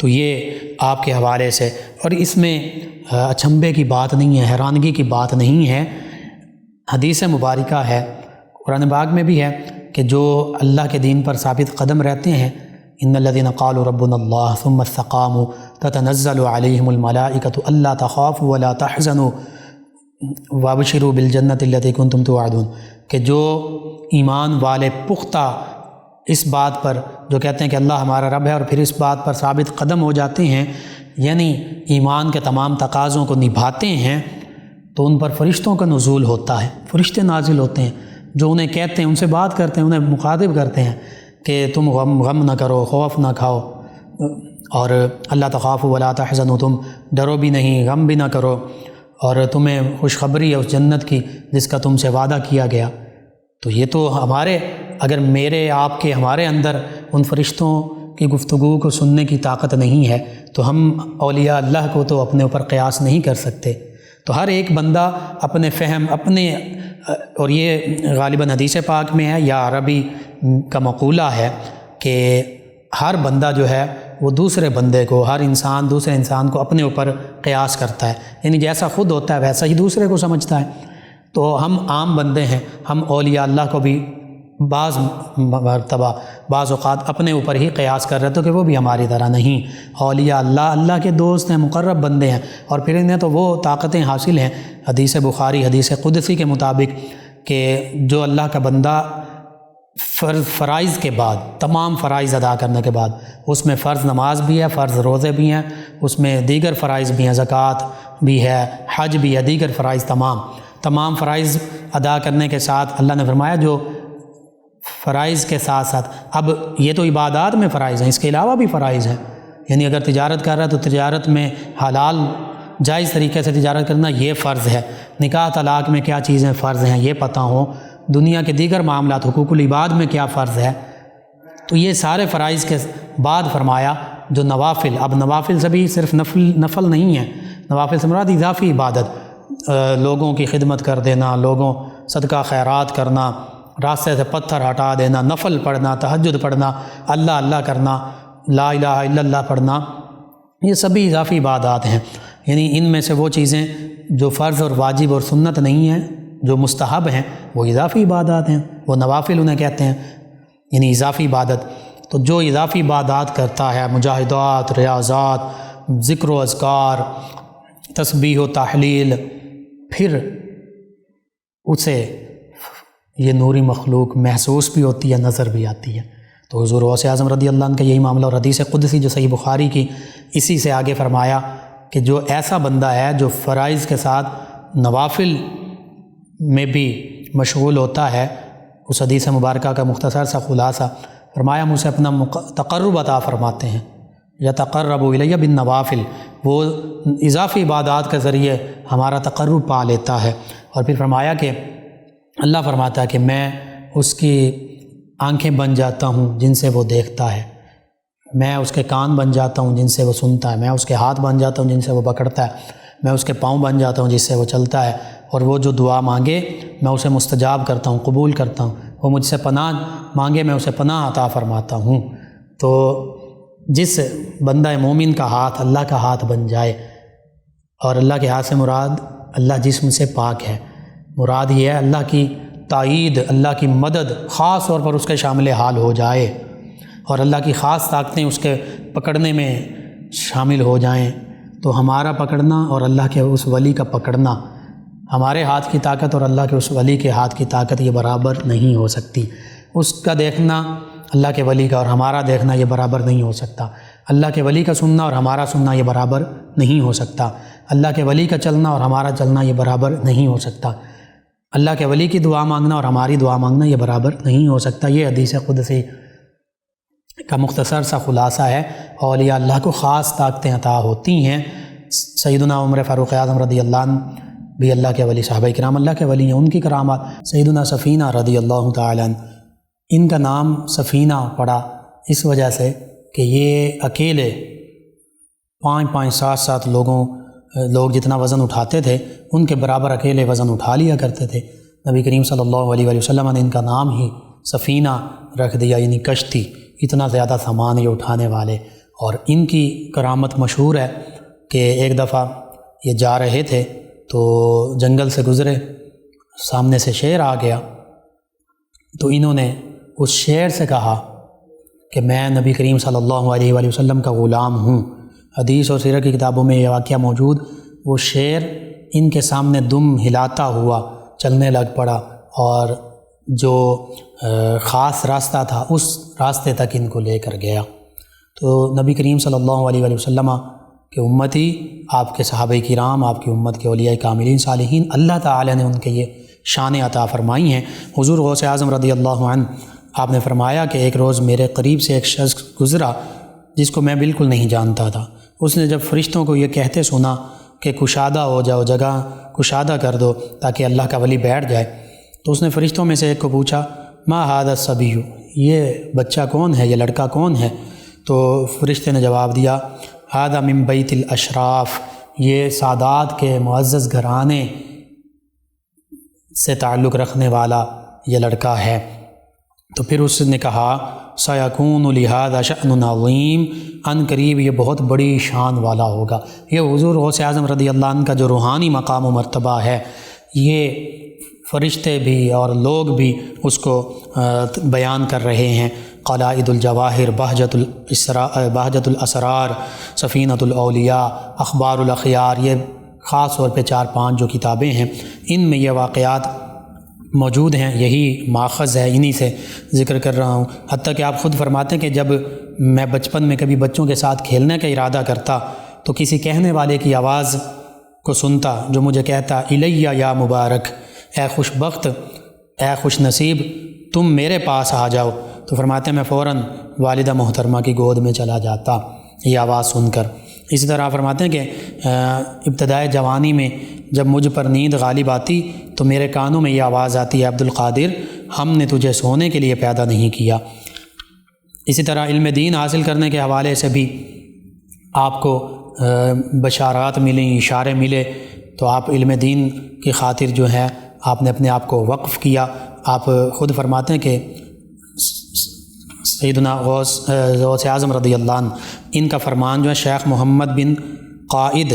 تو یہ آپ کے حوالے سے، اور اس میں اچنبھے کی بات نہیں ہے، حیرانگی کی بات نہیں ہے، حدیث مبارکہ ہے، قرآن پاک میں بھی ہے کہ جو اللہ کے دین پر ثابت قدم رہتے ہیں، ان الذین قالوا ربنا اللہ ثم استقاموا تتنزل علیہم الملائکۃ الا تخافوا ولا تحزنوا وابشروا بالجنۃ التی کنتم توعدون، کہ جو ایمان والے پختہ اس بات پر جو کہتے ہیں کہ اللہ ہمارا رب ہے اور پھر اس بات پر ثابت قدم ہو جاتے ہیں، یعنی ایمان کے تمام تقاضوں کو نبھاتے ہیں، تو ان پر فرشتوں کا نزول ہوتا ہے، فرشتے نازل ہوتے ہیں جو انہیں کہتے ہیں، ان سے بات کرتے ہیں، انہیں مخاطب کرتے ہیں کہ تم غم نہ کرو، خوف نہ کھاؤ، اور اللہ تخافوا ولا تحزنوا، تم ڈرو بھی نہیں، غم بھی نہ کرو، اور تمہیں خوشخبری ہے اس جنت کی جس کا تم سے وعدہ کیا گیا۔ تو یہ تو ہمارے، اگر میرے آپ کے ہمارے اندر ان فرشتوں کی گفتگو کو سننے کی طاقت نہیں ہے تو ہم اولیاء اللہ کو تو اپنے اوپر قیاس نہیں کر سکتے۔ تو ہر ایک بندہ اپنے فہم، اپنے، اور یہ غالباً حدیث پاک میں ہے یا عربی کا مقولہ ہے کہ ہر بندہ جو ہے وہ دوسرے بندے کو، ہر انسان دوسرے انسان کو اپنے اوپر قیاس کرتا ہے، یعنی جیسا خود ہوتا ہے ویسا ہی دوسرے کو سمجھتا ہے۔ تو ہم عام بندے ہیں، ہم اولیاء اللہ کو بھی بعض مرتبہ، بعض اوقات اپنے اوپر ہی قیاس کر رہے تو کہ وہ بھی ہماری طرح نہیں، اولیاء اللہ کے دوست ہیں، مقرب بندے ہیں، اور پھر انہیں تو وہ طاقتیں حاصل ہیں، حدیث بخاری، حدیث قدسی کے مطابق، کہ جو اللہ کا بندہ فرائض کے بعد، تمام فرائض ادا کرنے کے بعد، اس میں فرض نماز بھی ہے، فرض روزے بھی ہیں، اس میں دیگر فرائض بھی ہیں، زکوٰۃ بھی ہے، حج بھی ہے، دیگر فرائض تمام فرائض ادا کرنے کے ساتھ اللہ نے فرمایا جو فرائض کے ساتھ ساتھ، اب یہ تو عبادات میں فرائض ہیں، اس کے علاوہ بھی فرائض ہیں، یعنی اگر تجارت کر رہا ہے تو تجارت میں حلال جائز طریقے سے تجارت کرنا یہ فرض ہے، نکاح طلاق میں کیا چیزیں فرض ہیں یہ پتہ ہوں، دنیا کے دیگر معاملات حقوق العباد میں کیا فرض ہے، تو یہ سارے فرائض کے بعد فرمایا جو نوافل، اب نوافل سے بھی صرف نفل نہیں ہے، نوافل سے مراد اضافی عبادت، لوگوں کی خدمت کر دینا، لوگوں صدقہ خیرات کرنا، راستے سے پتھر ہٹا دینا، نفل پڑھنا، تہجد پڑھنا، اللہ اللہ کرنا، لا الہ الا اللہ پڑھنا، یہ سبھی اضافی عبادات ہیں، یعنی ان میں سے وہ چیزیں جو فرض اور واجب اور سنت نہیں ہیں، جو مستحب ہیں، وہ اضافی عبادات ہیں، وہ نوافل انہیں کہتے ہیں، یعنی اضافی عبادت۔ تو جو اضافی عبادات کرتا ہے، مجاہدات، ریاضات، ذکر و اذکار، تسبیح و تحلیل، پھر اسے یہ نوری مخلوق محسوس بھی ہوتی ہے، نظر بھی آتی ہے۔ تو حضور غوث اعظم رضی اللہ عنہ کا یہی معاملہ، اور حدیث قدسی جو صحیح بخاری کی، اسی سے آگے فرمایا کہ جو ایسا بندہ ہے جو فرائض کے ساتھ نوافل میں بھی مشغول ہوتا ہے، اس حدیث مبارکہ کا مختصر سا خلاصہ فرمایا، مجھ سے اپنا تقرب عطا فرماتے ہیں، یتقرب الیہ بالنوافل، وہ اضافی عبادات کے ذریعے ہمارا تقرب پا لیتا ہے۔ اور پھر فرمایا کہ اللہ فرماتا ہے کہ میں اس کی آنکھیں بن جاتا ہوں جن سے وہ دیکھتا ہے، میں اس کے کان بن جاتا ہوں جن سے وہ سنتا ہے، میں اس کے ہاتھ بن جاتا ہوں جن سے وہ پکڑتا ہے، میں اس کے پاؤں بن جاتا ہوں جس سے وہ چلتا ہے، اور وہ جو دعا مانگے میں اسے مستجاب کرتا ہوں، قبول کرتا ہوں، وہ مجھ سے پناہ مانگے میں اسے پناہ عطا فرماتا ہوں۔ تو جس بندہ مومن کا ہاتھ اللہ کا ہاتھ بن جائے، اور اللہ کے ہاتھ سے مراد اللہ جسم سے پاک ہے، مراد یہ ہے اللہ کی تائید، اللہ کی مدد خاص طور پر اس کے شامل حال ہو جائے، اور اللہ کی خاص طاقتیں اس کے پکڑنے میں شامل ہو جائیں، تو ہمارا پکڑنا اور اللہ کے اس ولی کا پکڑنا، ہمارے ہاتھ کی طاقت اور اللہ کے اس ولی کے ہاتھ کی طاقت یہ برابر نہیں ہو سکتی۔ اس کا دیکھنا اللہ کے ولی کا اور ہمارا دیکھنا یہ برابر نہیں ہو سکتا، اللہ کے ولی کا سننا اور ہمارا سننا یہ برابر نہیں ہو سکتا، اللہ کے ولی کا چلنا اور ہمارا چلنا یہ برابر نہیں ہو سکتا، اللہ کے ولی کی دعا مانگنا اور ہماری دعا مانگنا یہ برابر نہیں ہو سکتا۔ یہ حدیث قدسی کا مختصر سا خلاصہ ہے۔ اولیاء اللہ کو خاص طاقتیں عطا ہوتی ہیں۔ سیدنا عمر فاروق اعظم رضی اللہ عنہ بھی اللہ کے ولی، صحابہ کرام اللہ کے ولی ہیں، ان کی کرامات۔ سیدنا سفینہ رضی اللہ تعالیٰ عنہ، ان کا نام سفینہ پڑا اس وجہ سے کہ یہ اکیلے 5 7 لوگ جتنا وزن اٹھاتے تھے ان کے برابر اکیلے وزن اٹھا لیا کرتے تھے۔ نبی کریم صلی اللہ علیہ وسلم نے ان کا نام ہی سفینہ رکھ دیا، یعنی کشتی، اتنا زیادہ سامان یہ اٹھانے والے۔ اور ان کی کرامت مشہور ہے کہ ایک دفعہ یہ جا رہے تھے تو جنگل سے گزرے، سامنے سے شیر آ گیا تو انہوں نے اس شیر سے کہا کہ میں نبی کریم صلی اللہ علیہ وآلہ وسلم کا غلام ہوں۔ حدیث اور سیرت کی کتابوں میں یہ واقعہ موجود۔ وہ شیر ان کے سامنے دم ہلاتا ہوا چلنے لگ پڑا اور جو خاص راستہ تھا اس راستے تک ان کو لے کر گیا۔ تو نبی کریم صلی اللہ علیہ وآلہ وسلم کہ امتی، آپ کے صحابہ کرام، آپ کی امت کے اولیاء کاملین صالحین، اللہ تعالی نے ان کے یہ شان عطا فرمائی ہیں۔ حضور غوث اعظم رضی اللہ عنہ، آپ نے فرمایا کہ ایک روز میرے قریب سے ایک شخص گزرا جس کو میں بالکل نہیں جانتا تھا۔ اس نے جب فرشتوں کو یہ کہتے سنا کہ کشادہ ہو جاؤ، جگہ کشادہ کر دو تاکہ اللہ کا ولی بیٹھ جائے، تو اس نے فرشتوں میں سے ایک کو پوچھا، ما ھذا الصبی، یہ بچہ کون ہے، یہ لڑکا کون ہے؟ تو فرشتے نے جواب دیا، ھذا من بیت الاشراف، یہ سادات کے معزز گھرانے سے تعلق رکھنے والا یہ لڑکا ہے۔ تو پھر اس نے کہا، سیکون لہذا شأن عظیم، ان قریب یہ بہت بڑی شان والا ہوگا۔ یہ حضور غوث اعظم رضی اللہ عنہ کا جو روحانی مقام و مرتبہ ہے، یہ فرشتے بھی اور لوگ بھی اس کو بیان کر رہے ہیں۔ قلائد الجواہر، بہجت الاسرار، سفینۃ الاولیاء، اخبار الاخیار، یہ خاص طور پہ 4 5 جو کتابیں ہیں ان میں یہ واقعات موجود ہیں۔ یہی ماخذ ہے، انہی سے ذکر کر رہا ہوں۔ حتیٰ کہ آپ خود فرماتے ہیں کہ جب میں بچپن میں کبھی بچوں کے ساتھ کھیلنے کا ارادہ کرتا تو کسی کہنے والے کی آواز کو سنتا جو مجھے کہتا، الیہ یا مبارک، اے خوش بخت، اے خوش نصیب، تم میرے پاس آ جاؤ۔ تو فرماتے ہیں میں فوراً والدہ محترمہ کی گود میں چلا جاتا یہ آواز سن کر۔ اسی طرح فرماتے ہیں کہ ابتدائے جوانی میں جب مجھ پر نیند غالب آتی تو میرے کانوں میں یہ آواز آتی ہے، عبد القادر، ہم نے تجھے سونے کے لیے پیدا نہیں کیا۔ اسی طرح علم دین حاصل کرنے کے حوالے سے بھی آپ کو بشارات ملیں، اشارے ملے، تو آپ علم دین کی خاطر جو ہے آپ نے اپنے آپ کو وقف کیا۔ آپ خود فرماتے ہیں کہ سیدنا غوث اعظم رضی اللہ عنہ، ان کا فرمان جو ہے شیخ محمد بن قائد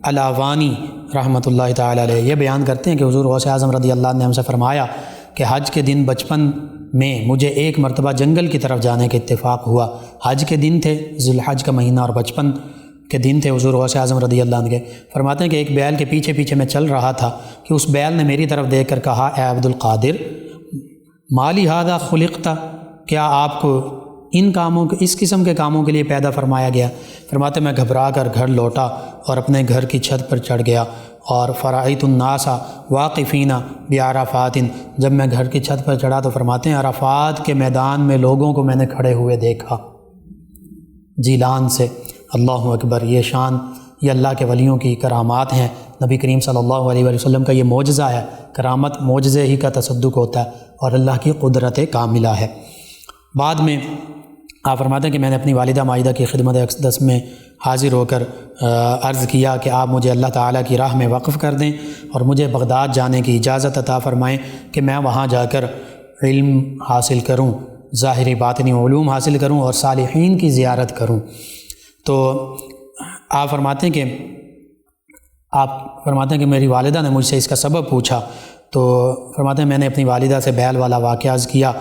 الاوانی رحمۃ اللہ تعالی علیہ یہ بیان کرتے ہیں کہ حضور غوث اعظم رضی اللہ عنہ نے ہم سے فرمایا کہ حج کے دن بچپن میں مجھے ایک مرتبہ جنگل کی طرف جانے کا اتفاق ہوا۔ حج کے دن تھے، ذی الحج کا مہینہ، اور بچپن کے دن تھے حضور غوث اعظم رضی اللہ عنہ کے۔ فرماتے ہیں کہ ایک بیل کے پیچھے پیچھے میں چل رہا تھا کہ اس بیل نے میری طرف دیکھ کر کہا، اے عبد القادر، مالی ھذا خلقت، کیا آپ کو ان کاموں کے، اس قسم کے کاموں کے لیے پیدا فرمایا گیا؟ فرماتے میں گھبرا کر گھر لوٹا اور اپنے گھر کی چھت پر چڑھ گیا، اور فرأیت الناس واقفین بعرفات، جب میں گھر کی چھت پر چڑھا تو فرماتے ہیں عرفات کے میدان میں لوگوں کو میں نے کھڑے ہوئے دیکھا جیلان سے۔ اللہ اکبر، یہ شان، یہ اللہ کے ولیوں کی کرامات ہیں۔ نبی کریم صلی اللہ علیہ وآلہ وسلم کا یہ معجزہ ہے۔ کرامت معجزے ہی کا تصدق ہوتا ہے اور اللہ کی قدرت کاملہ ہے۔ بعد میں آپ فرماتے ہیں کہ میں نے اپنی والدہ مائدہ کی خدمت اقدس میں حاضر ہو کر عرض کیا کہ آپ مجھے اللہ تعالیٰ کی راہ میں وقف کر دیں اور مجھے بغداد جانے کی اجازت عطا فرمائیں کہ میں وہاں جا کر علم حاصل کروں، ظاہری باطنی علوم حاصل کروں اور صالحین کی زیارت کروں۔ تو آپ فرماتے ہیں کہ میری والدہ نے مجھ سے اس کا سبب پوچھا، تو فرماتے ہیں میں نے اپنی والدہ سے بیل والا واقعہ عرض کیا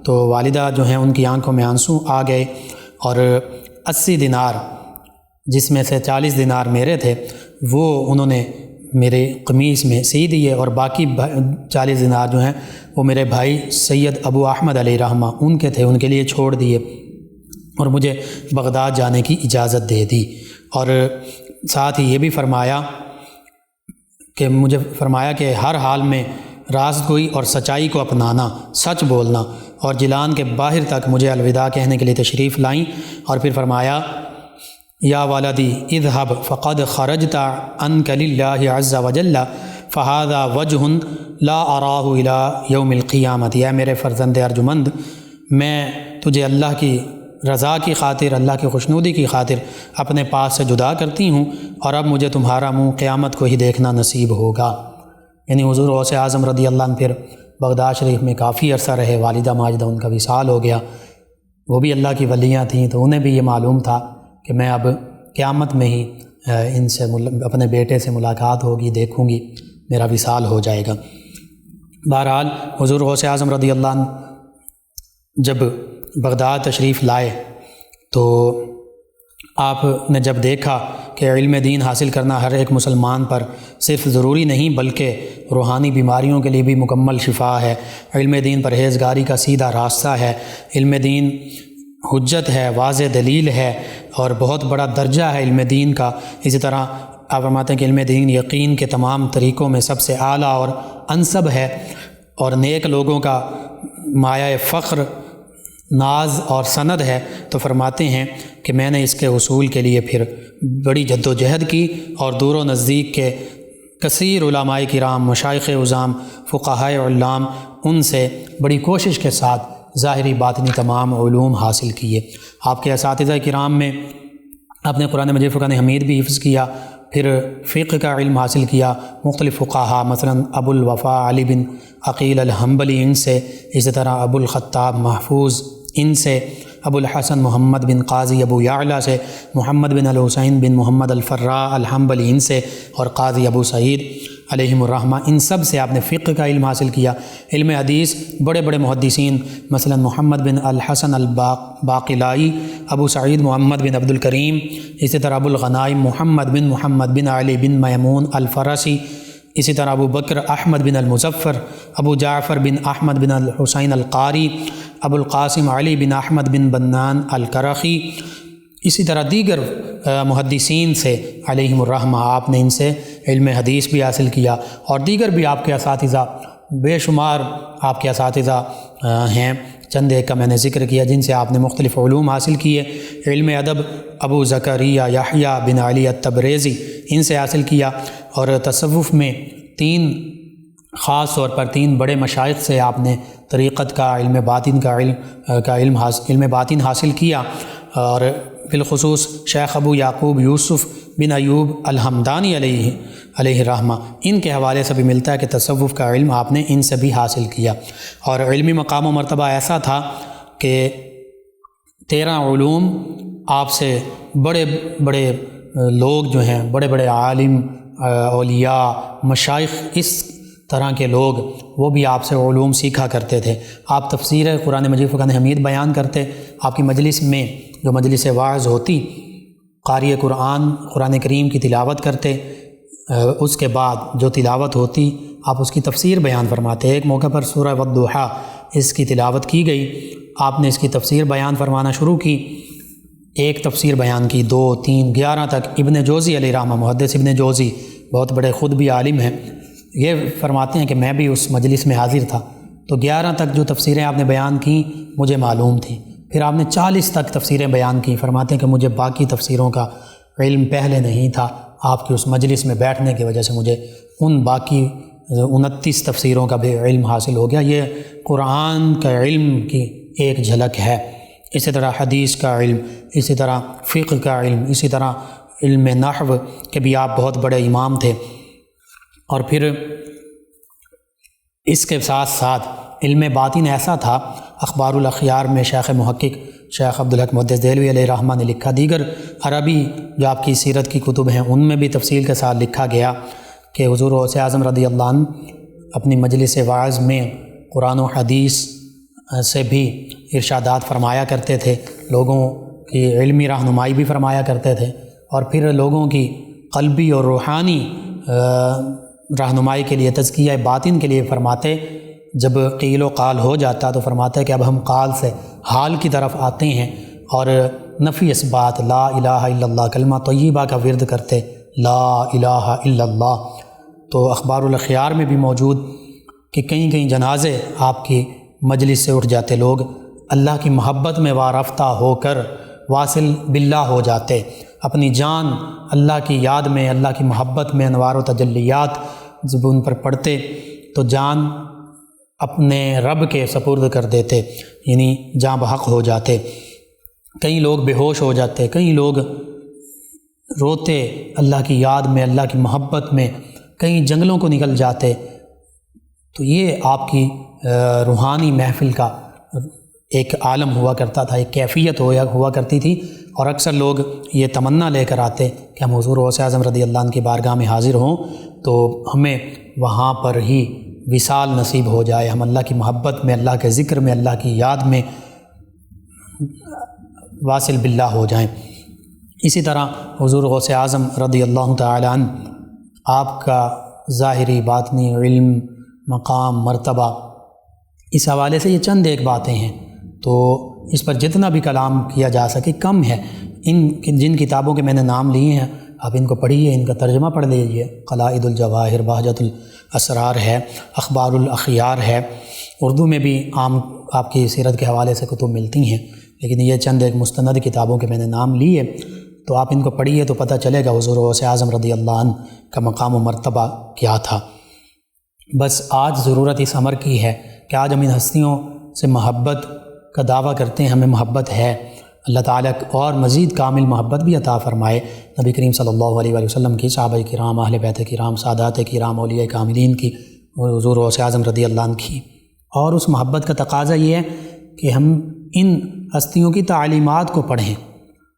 تو والدہ جو ہیں ان کی آنکھوں میں آنسو آ گئے، اور 80 دینار جس میں سے 40 دینار میرے تھے وہ انہوں نے میرے قمیص میں سی دیے، اور باقی 40 دینار جو ہیں وہ میرے بھائی سید ابو احمد علیہ رحمہ ان کے تھے، ان کے لیے چھوڑ دیے، اور مجھے بغداد جانے کی اجازت دے دی۔ اور ساتھ ہی یہ بھی فرمایا کہ ہر حال میں راست گوئی اور سچائی کو اپنانا، سچ بولنا، اور جیلان کے باہر تک مجھے الوداع کہنے کے لیے تشریف لائیں، اور پھر فرمایا یا ولدی اذهب فقد خرجت عنك لله عز وجل فهذا وجه لا اراه الى يوم القیامت، یا میرے فرزند ارجمند، میں تجھے اللہ کی رضا کی خاطر، اللہ کی خوشنودی کی خاطر اپنے پاس سے جدا کرتی ہوں، اور اب مجھے تمہارا منہ قیامت کو ہی دیکھنا نصیب ہوگا۔ یعنی حضور غوث اعظم رضی اللہ عنہ پھر بغداد شریف میں کافی عرصہ رہے، والدہ ماجدہ ان کا وصال ہو گیا، وہ بھی اللہ کی ولیاں تھیں، تو انہیں بھی یہ معلوم تھا کہ میں اب قیامت میں ہی ان سے اپنے بیٹے سے ملاقات ہوگی، دیکھوں گی، میرا وصال ہو جائے گا۔ بہرحال حضور غوث اعظم رضی اللہ عنہ جب بغداد تشریف لائے تو آپ نے جب دیکھا کہ علم دین حاصل کرنا ہر ایک مسلمان پر صرف ضروری نہیں بلکہ روحانی بیماریوں کے لیے بھی مکمل شفا ہے، علم دین پرہیزگاری کا سیدھا راستہ ہے، علم دین حجت ہے، واضح دلیل ہے، اور بہت بڑا درجہ ہے علم دین کا۔ اسی طرح آپ فرماتے ہیں کہ علم دین یقین کے تمام طریقوں میں سب سے اعلیٰ اور انسب ہے، اور نیک لوگوں کا مایہ فخر، ناز اور سند ہے۔ تو فرماتے ہیں کہ میں نے اس کے حصول کے لیے پھر بڑی جد و جہد کی، اور دور و نزدیک کے کثیر علماء کرام، مشائخ عظام، فقہاء علام، ان سے بڑی کوشش کے ساتھ ظاہری باطنی تمام علوم حاصل کیے۔ آپ کے اساتذہ کرام میں آپ نے قرآن مجید فرقان حمید بھی حفظ کیا، پھر فقہ کا علم حاصل کیا، مختلف فقہا مثلا ابو الوفا علی بن عقیل الحنبلی ان سے، اسی طرح ابو الخطاب محفوظ ان سے، ابو الحسن محمد بن قاضی ابو یعلا سے، محمد بن الحسین بن محمد الفراء الحنبلی ان سے، اور قاضی ابو سعید علیہم الرحمہ، ان سب سے آپ نے فقہ کا علم حاصل کیا۔ علم حدیث بڑے بڑے محدثین مثلا محمد بن الحسن الباقلائی، ابو سعید محمد بن عبد الکریم، اسی طرح ابو الغنائم محمد بن علی بن میمون الفرسی، اسی طرح ابو بکر احمد بن المظفر، ابو جعفر بن احمد بن الحسین القاری، ابو القاسم علی بن احمد بن بنان الکرخی، اسی طرح دیگر محدثین سے علیہم الرحمہ آپ نے ان سے علم حدیث بھی حاصل کیا، اور دیگر بھی آپ کے اساتذہ بے شمار آپ کے اساتذہ ہیں، چند ایک کا میں نے ذکر کیا جن سے آپ نے مختلف علوم حاصل کیے۔ علم ادب ابو زکریا یحییٰ بن علی التبریزی ان سے حاصل کیا، اور تصوف میں خاص طور پر 3 بڑے مشائخ سے آپ نے طریقت کا، علم باطن حاصل کیا، اور بالخصوص شیخ ابو یعقوب یوسف بن ایوب الحمدانی علیہ رحمہ، ان کے حوالے سے بھی ملتا ہے کہ تصوف کا علم آپ نے ان سے بھی حاصل کیا، اور علمی مقام و مرتبہ ایسا تھا کہ 13 علوم آپ سے بڑے بڑے لوگ جو ہیں، بڑے بڑے عالم، اولیاء، مشائخ، اس طرح کے لوگ وہ بھی آپ سے علوم سیکھا کرتے تھے۔ آپ تفسیر قرآن مجید فرقان حمید بیان کرتے، آپ کی مجلس میں جو مجلس واعظ ہوتی، قاری قرآن کریم کی تلاوت کرتے، اس کے بعد جو تلاوت ہوتی آپ اس کی تفسیر بیان فرماتے۔ ایک موقع پر سورہ والضحیٰ اس کی تلاوت کی گئی، آپ نے اس کی تفسیر بیان فرمانا شروع کی، ایک تفسیر بیان کی، 2، 3، 11 تک۔ ابن جوزی علیہ رحمہ، محدث ابن جوزی بہت بڑے خود بھی عالم ہیں، یہ فرماتے ہیں کہ میں بھی اس مجلس میں حاضر تھا، تو 11 تک جو تفسیریں آپ نے بیان کیں مجھے معلوم تھیں، پھر آپ نے 40 تک تفسیریں بیان کی۔ فرماتے ہیں کہ مجھے باقی تفسیروں کا علم پہلے نہیں تھا، آپ کی اس مجلس میں بیٹھنے کی وجہ سے مجھے ان باقی 29 تفسیروں کا بھی علم حاصل ہو گیا۔ یہ قرآن کا علم کی ایک جھلک ہے۔ اسی طرح حدیث کا علم، اسی طرح فقہ کا علم، اسی طرح علم نحو کے بھی آپ بہت بڑے امام تھے۔ اور پھر اس کے ساتھ ساتھ علم باطن ایسا تھا، اخبار الاخیار میں شیخ محقق شیخ عبدالحق محدث دہلوی علیہ رحمہ نے لکھا، دیگر عربی جو آپ کی سیرت کی کتب ہیں ان میں بھی تفصیل کے ساتھ لکھا گیا کہ حضور غوث اعظم رضی اللہ عنہ اپنی مجلس واعظ میں قرآن و حدیث سے بھی ارشادات فرمایا کرتے تھے، لوگوں کی علمی رہنمائی بھی فرمایا کرتے تھے، اور پھر لوگوں کی قلبی اور روحانی رہنمائی کے لیے، تزکیہ باطن کے لیے فرماتے، جب قیل و قال ہو جاتا تو فرماتا ہے کہ اب ہم قال سے حال کی طرف آتے ہیں اور نفی اثبات لا الہ الا اللہ، کلمہ طیبہ کا ورد کرتے لا الہ الا اللہ۔ تو اخبار الاخیار میں بھی موجود کہ کہیں کہیں جنازے آپ کی مجلس سے اٹھ جاتے، لوگ اللہ کی محبت میں وارفتہ ہو کر واصل باللہ ہو جاتے، اپنی جان اللہ کی یاد میں، اللہ کی محبت میں انوار و تجلیات جب ان پر پڑھتے تو جان اپنے رب کے سپرد کر دیتے، یعنی جاں بحق ہو جاتے۔ کئی لوگ بے ہوش ہو جاتے، کئی لوگ روتے اللہ کی یاد میں، اللہ کی محبت میں، کئی جنگلوں کو نکل جاتے۔ تو یہ آپ کی روحانی محفل کا ایک عالم ہوا کرتا تھا، ایک کیفیت ہوا کرتی تھی، اور اکثر لوگ یہ تمنا لے کر آتے کہ ہم حضور غوث اعظم رضی اللہ عنہ کی بارگاہ میں حاضر ہوں تو ہمیں وہاں پر ہی وصال نصیب ہو جائے، ہم اللہ کی محبت میں، اللہ کے ذکر میں، اللہ کی یاد میں واصل باللہ ہو جائیں۔ اسی طرح حضور غوث اعظم رضی اللہ تعالی عنہ، آپ کا ظاہری باطنی علم، مقام، مرتبہ، اس حوالے سے یہ چند ایک باتیں ہیں، تو اس پر جتنا بھی کلام کیا جا سکے کم ہے۔ جن کتابوں کے میں نے نام لیے ہیں آپ ان کو پڑھیے، ان کا ترجمہ پڑھ لیجیے۔ قلائد الجواہر، بہجت الاسرار ہے، اخبار الاخیار ہے، اردو میں بھی عام آپ کی سیرت کے حوالے سے کتب ملتی ہیں، لیکن یہ چند ایک مستند کتابوں کے میں نے نام لیے، تو آپ ان کو پڑھیے تو پتہ چلے گا حضور غوث اعظم رضی اللہ عنہ کا مقام و مرتبہ کیا تھا۔ بس آج ضرورت اس امر کی ہے کہ آج ہم ان ہستیوں سے محبت کا دعویٰ کرتے ہیں، ہمیں محبت ہے، اللہ تعالیٰ اور مزید کامل محبت بھی عطا فرمائے نبی کریم صلی اللہ علیہ وآلہ وسلم کی، صحابہ کرام، اہل بیت کرام، سادات کرام، اولیاء کاملین کی، حضور غوث اعظم رضی اللہ عنہ کی۔ اور اس محبت کا تقاضا یہ ہے کہ ہم ان ہستیوں کی تعلیمات کو پڑھیں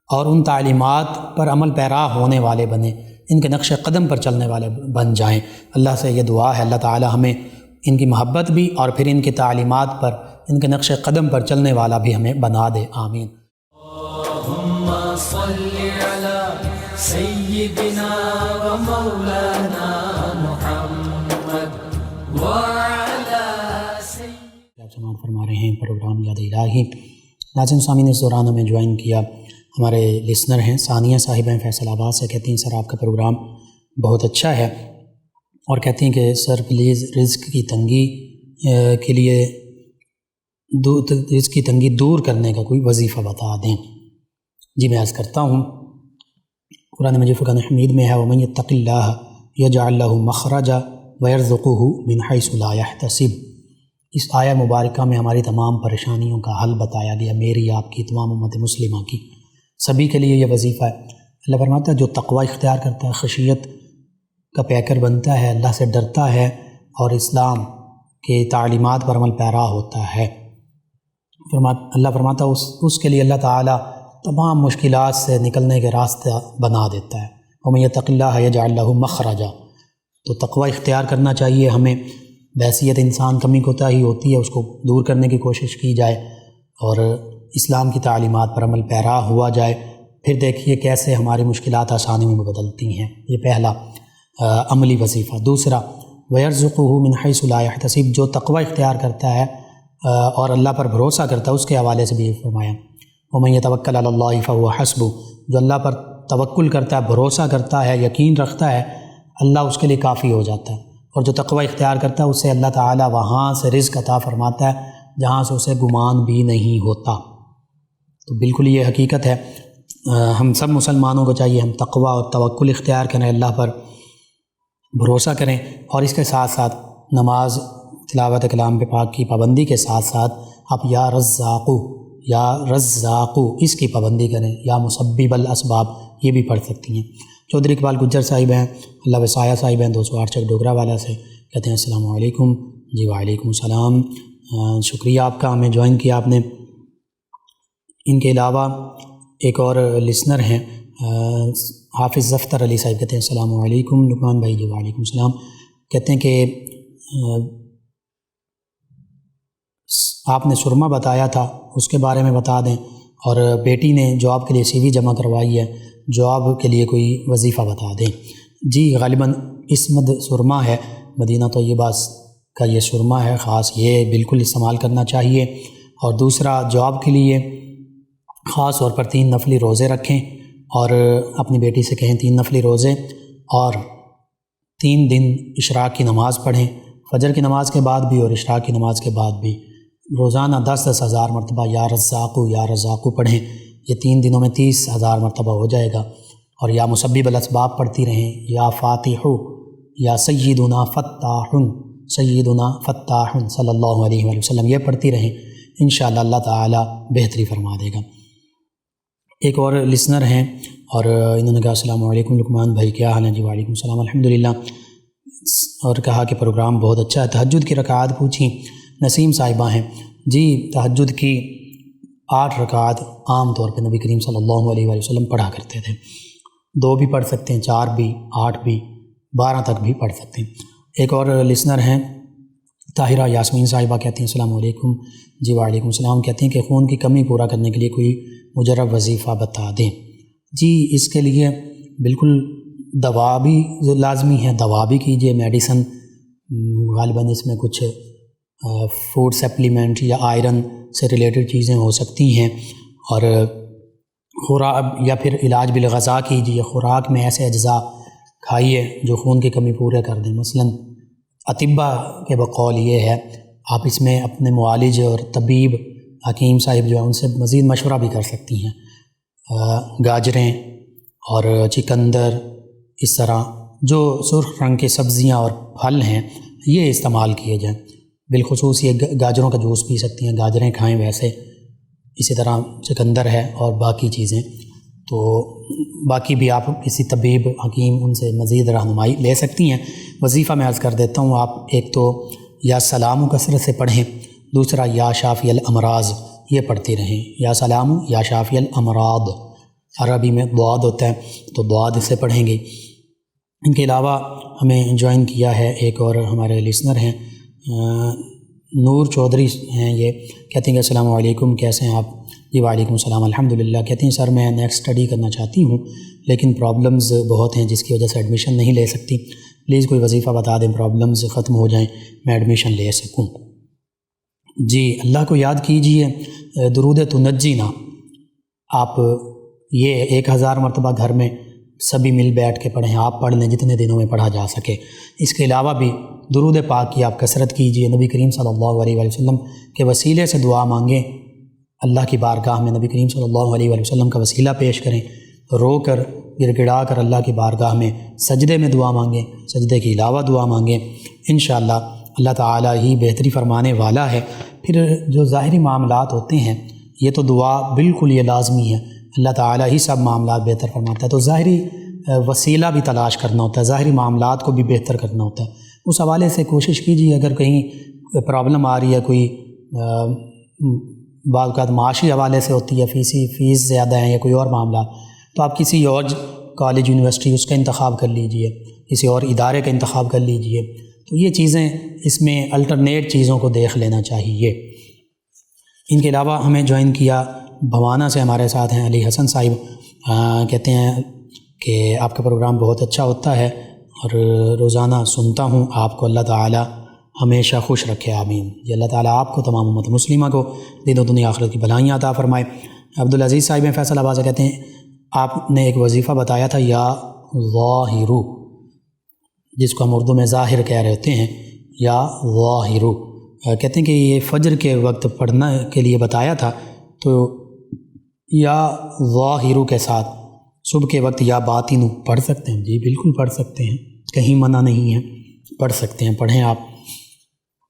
اور ان تعلیمات پر عمل پیرا ہونے والے بنیں، ان کے نقش قدم پر چلنے والے بن جائیں۔ اللہ سے یہ دعا ہے اللہ تعالی ہمیں ان کی محبت بھی اور پھر ان کی تعلیمات پر، ان کے نقش قدم پر چلنے والا بھی ہمیں بنا دے، آمین۔
اللہم صلی علی سیدنا و مولانا محمد وعلی سیدنا۔
آپ سماعت فرما رہے ہیں پروگرام یاد الہی۔ ناظرین سامعین، اس دوران ہمیں جوائن کیا ہمارے لسنر ہیں، ثانیہ صاحب ہیں فیصل آباد سے، کہتی ہیں سر آپ کا پروگرام بہت اچھا ہے، اور کہتی ہیں کہ سر پلیز رزق کی تنگی کے لیے رزق کی تنگی دور کرنے کا کوئی وظیفہ بتا دیں۔ جی میں عرض کرتا ہوں، قرآن مجید فرقان حمید میں ہے وَمَن يَتَّقِ اللَّهَ يَجْعَلْ لَهُ مَخْرَجًا وَيَرْزُقْهُ مِنْ حَيْثُ لَا يَحْتَسِبُ۔ اس آیہ مبارکہ میں ہماری تمام پریشانیوں کا حل بتایا گیا، میری، آپ کی، تمام امت مسلمہ کی، سبھی کے لیے یہ وظیفہ ہے۔ اللہ فرماتا ہے جو تقوی اختیار کرتا ہے، خشیت کا پیکر بنتا ہے، اللہ سے ڈرتا ہے اور اسلام کے تعلیمات پر عمل پیرا ہوتا ہے، اللہ فرماتا ہے اس کے لیے اللہ تعالیٰ تمام مشکلات سے نکلنے کے راستہ بنا دیتا ہے۔ وَمَن يَتَّقِ اللَّهَ يَجْعَلْ لَهُ مَخْرَجًا۔ تو تقوی اختیار کرنا چاہیے ہمیں، بحیثیت انسان کمی کوتاہی ہوتی ہے اس کو دور کرنے کی کوشش کی جائے اور اسلام کی تعلیمات پر عمل پیرا ہوا جائے، پھر دیکھیے کیسے ہماری مشکلات آسانیوں میں بدلتی ہیں۔ یہ پہلا عملی وظیفہ۔ دوسرا وَيَرْزُقُهُ مِنْ حَيْثُ لَا يَحْتَسِبُ، جو تقوی اختیار کرتا ہے اور اللہ پر بھروسہ کرتا ہے، اس کے حوالے سے بھی فرمایا وَمَن يَتَوَكَّلْ عَلَى اللَّهِ فَهُوَ حَسْبُهُ، جو اللہ پر توکل کرتا ہے، بھروسہ کرتا ہے، یقین رکھتا ہے، اللہ اس کے لیے کافی ہو جاتا ہے۔ اور جو تقوی اختیار کرتا ہے اسے اللہ تعالیٰ وہاں سے رزق عطا فرماتا ہے جہاں سے اسے گمان بھی نہیں ہوتا۔ تو بالکل یہ حقیقت ہے، ہم سب مسلمانوں کو چاہیے ہم تقوی اور توکل اختیار کریں، اللہ پر بھروسہ کریں، اور اس کے ساتھ ساتھ نماز، تلاوت کلام پاک کی پابندی کے ساتھ ساتھ آپ یا رزاقو اس کی پابندی کریں، یا مسبب الاسباب یہ بھی پڑھ سکتی ہیں۔ چودھری اقبال گجر صاحب ہیں، اللہ وسایہ صاحب ہیں 208 چک ڈوگرا والا سے، کہتے ہیں السلام علیکم۔ جی وعلیکم السلام، شکریہ آپ کا، ہمیں جوائن کیا آپ نے۔ ان کے علاوہ ایک اور لسنر ہیں حافظ ظفر علی صاحب، کہتے ہیں السلام علیکم لقمان بھائی۔ جی وعلیکم السلام، کہتے ہیں کہ آپ نے سرما بتایا تھا اس کے بارے میں بتا دیں، اور بیٹی نے جاب کے لیے CV جمع کروائی ہے، جاب کے لیے کوئی وظیفہ بتا دیں۔ جی غالباً اسمد سرما ہے، مدینہ طیبہ کا یہ سرما ہے خاص، یہ بالکل استعمال کرنا چاہیے۔ اور دوسرا جاب کے لیے خاص طور پر 3 نفلی روزے رکھیں، اور اپنی بیٹی سے کہیں 3 نفلی روزے، اور 3 دن اشراق کی نماز پڑھیں، فجر کی نماز کے بعد بھی اور اشراق کی نماز کے بعد بھی روزانہ 10 ہزار مرتبہ یا رزاقو پڑھیں۔ یہ 3 دنوں میں 30,000 مرتبہ ہو جائے گا۔ اور یا مسبب الاسباب پڑھتی رہیں، یا فاتحو، یا سیدنا فتاحن صلی اللہ علیہ وآلہ وسلم، یہ پڑھتی رہیں، انشاءاللہ اللہ تعالی بہتری فرما دے گا۔ ایک اور لسنر ہیں اور انہوں نے کہا السلام علیکم لقمان بھائی، کیا حال ہے؟ جی وعلیکم السلام، الحمدللہ، اور کہا کہ پروگرام بہت اچھا ہے۔ تہجد کی رکعات پوچھیں، نسیم صاحبہ ہیں جی۔ تہجد کی 8 رکعات عام طور پہ نبی کریم صلی اللہ علیہ وآلہ وسلم پڑھا کرتے تھے، 2 بھی پڑھ سکتے ہیں، 4 بھی، 8 بھی، 12 تک بھی پڑھ سکتے ہیں۔ ایک اور لسنر ہیں طاہرہ یاسمین صاحبہ، کہتے ہیں السلام علیکم، جی وعلیکم السلام، کہتے ہیں کہ خون کی کمی پورا کرنے کے لیے کوئی مجرب وظیفہ بتا دیں۔ جی اس کے لیے بالکل دوا بھی لازمی ہے، دوا بھی کیجیے، میڈیسن، غالباً اس میں کچھ فوڈ سپلیمنٹ یا آئرن سے ریلیٹڈ چیزیں ہو سکتی ہیں، اور خوراک یا پھر علاج بالغذا کیجیے، خوراک میں ایسے اجزاء کھائیے جو خون کی کمی پورے کر دیں۔ مثلاً اطباء کے بقول یہ ہے، آپ اس میں اپنے معالج اور طبیب حکیم صاحب جو ہیں ان سے مزید مشورہ بھی کر سکتی ہیں۔ گاجریں اور چکندر، اس طرح جو سرخ رنگ کی سبزیاں اور پھل ہیں یہ استعمال کیے جائیں، بالخصوص یہ گاجروں کا جوس پی سکتی ہیں، گاجریں کھائیں، ویسے اسی طرح چکندر ہے اور باقی چیزیں۔ تو باقی بھی آپ کسی طبیب حکیم ان سے مزید رہنمائی لے سکتی ہیں۔ وظیفہ میں عرض کر دیتا ہوں، آپ ایک تو یا سلام کثرت سے پڑھیں، دوسرا یا شافی الامراض یہ پڑھتی رہیں، یا سلام یا شافی الامراض، عربی میں ضاد ہوتا ہے تو ضاد سے پڑھیں گے۔ ان کے علاوہ ہمیں جوائن کیا ہے ایک اور ہمارے لسنر ہیں، نور چودھری ہیں، یہ کہتے ہیں کہ السلام علیکم، کیسے ہیں آپ؟ جی وعلیکم السلام، الحمدللہ، کہتے ہیں سر میں نیکسٹ اسٹڈی کرنا چاہتی ہوں لیکن پرابلمز بہت ہیں جس کی وجہ سے ایڈمیشن نہیں لے سکتی، پلیز کوئی وظیفہ بتا دیں پرابلمز ختم ہو جائیں میں ایڈمیشن لے سکوں۔ جی اللہ کو یاد کیجئے، درود تنجینا آپ یہ 1000 مرتبہ گھر میں سبھی مل بیٹھ کے پڑھیں، آپ پڑھ لیں جتنے دنوں میں پڑھا جا سکے۔ اس کے علاوہ بھی درود پاک کی آپ کثرت کیجئے، نبی کریم صلی اللہ علیہ وآلہ وسلم کے وسیلے سے دعا مانگیں، اللہ کی بارگاہ میں نبی کریم صلی اللہ علیہ وآلہ وسلم کا وسیلہ پیش کریں، رو کر گر گڑا کر اللہ کی بارگاہ میں سجدے میں دعا مانگیں، سجدے کے علاوہ دعا مانگیں، انشاءاللہ اللہ تعالیٰ ہی بہتری فرمانے والا ہے۔ پھر جو ظاہری معاملات ہوتے ہیں یہ تو دعا بالکل یہ لازمی ہے، اللہ تعالیٰ ہی سب معاملات بہتر فرماتا ہے، تو ظاہری وسیلہ بھی تلاش کرنا ہوتا ہے، ظاہری معاملات کو بھی بہتر کرنا ہوتا ہے۔ اس حوالے سے کوشش کیجیے، اگر کہیں پرابلم آ رہی ہے، کوئی بعض اوقات معاشی حوالے سے ہوتی ہے، فیس زیادہ ہیں یا کوئی اور معاملات، تو آپ کسی اور کالج یونیورسٹی اس کا انتخاب کر لیجئے، کسی اور ادارے کا انتخاب کر لیجئے، تو یہ چیزیں اس میں الٹرنیٹ چیزوں کو دیکھ لینا چاہیے۔ ان کے علاوہ ہمیں جوائن کیا بھوانہ سے ہمارے ساتھ ہیں علی حسن صاحب، کہتے ہیں کہ آپ کا پروگرام بہت اچھا ہوتا ہے اور روزانہ سنتا ہوں، آپ کو اللہ تعالی ہمیشہ خوش رکھے، آمین۔ یہ اللہ تعالیٰ آپ کو، تمام امت مسلمہ کو دین و دنیا آخرت کی بھلائیاں عطا فرمائے۔ عبدالعزیز صاحب فیصل آباد سے کہتے ہیں آپ نے ایک وظیفہ بتایا تھا یا ظاہرو، جس کو ہم اردو میں ظاہر کہہ رہے ہوتے ہیں، یا ظاہرو، کہتے ہیں کہ یہ فجر کے وقت پڑھنا کے لیے بتایا تھا، تو یا ظاہرو کے ساتھ صبح کے وقت یا باطنو پڑھ سکتے ہیں؟ جی بالکل پڑھ سکتے ہیں، کہیں منع نہیں ہے، پڑھ سکتے ہیں، پڑھیں آپ۔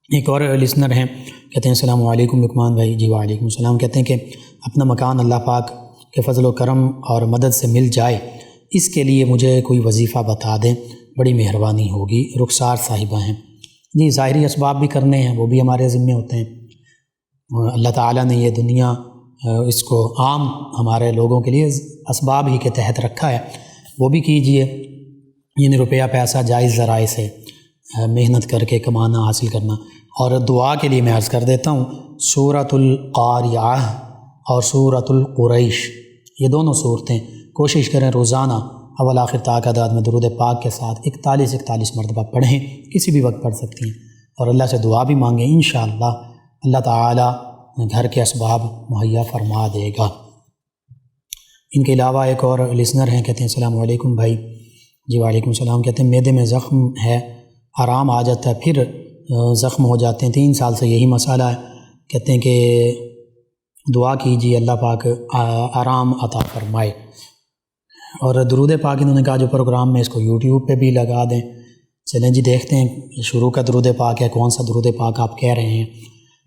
ایک اور لسنر ہیں، کہتے ہیں السلام علیکم لقمان بھائی، جی وعلیکم السلام، کہتے ہیں کہ اپنا مکان اللہ پاک کے فضل و کرم اور مدد سے مل جائے، اس کے لیے مجھے کوئی وظیفہ بتا دیں، بڑی مہربانی ہوگی۔ رخسار صاحبہ ہیں، جی ظاہری اسباب بھی کرنے ہیں، وہ بھی ہمارے ذمے ہوتے ہیں، اللہ تعالیٰ نے یہ دنیا اس کو عام ہمارے لوگوں کے لیے اسباب ہی کے تحت رکھا ہے، وہ بھی کیجئے، یعنی روپیہ پیسہ جائز ذرائع سے محنت کر کے کمانا، حاصل کرنا۔ اور دعا کے لیے میں عرض کر دیتا ہوں، سورۃ القاریعہ اور سورۃ القریش، یہ دونوں صورتیں کوشش کریں روزانہ اول آخر تا تعداد میں درود پاک کے ساتھ 41 مرتبہ پڑھیں، کسی بھی وقت پڑھ سکتی ہیں، اور اللہ سے دعا بھی مانگیں، انشاءاللہ اللہ تعالی گھر کے اسباب مہیا فرما دے گا۔ ان کے علاوہ ایک اور لسنر ہیں، کہتے ہیں السلام علیکم بھائی۔ جی وعلیکم السلام۔ کہتے ہیں معدے میں زخم ہے، آرام آ جاتا ہے پھر زخم ہو جاتے ہیں، 3 سال سے یہی مسئلہ ہے۔ کہتے ہیں کہ دعا کیجیے اللہ پاک آرام عطا فرمائے۔ اور درود پاک انہوں نے کہا جو پروگرام میں اس کو یوٹیوب پہ بھی لگا دیں۔ چلیں جی دیکھتے ہیں شروع کا درود پاک ہے، کون سا درود پاک آپ کہہ رہے ہیں،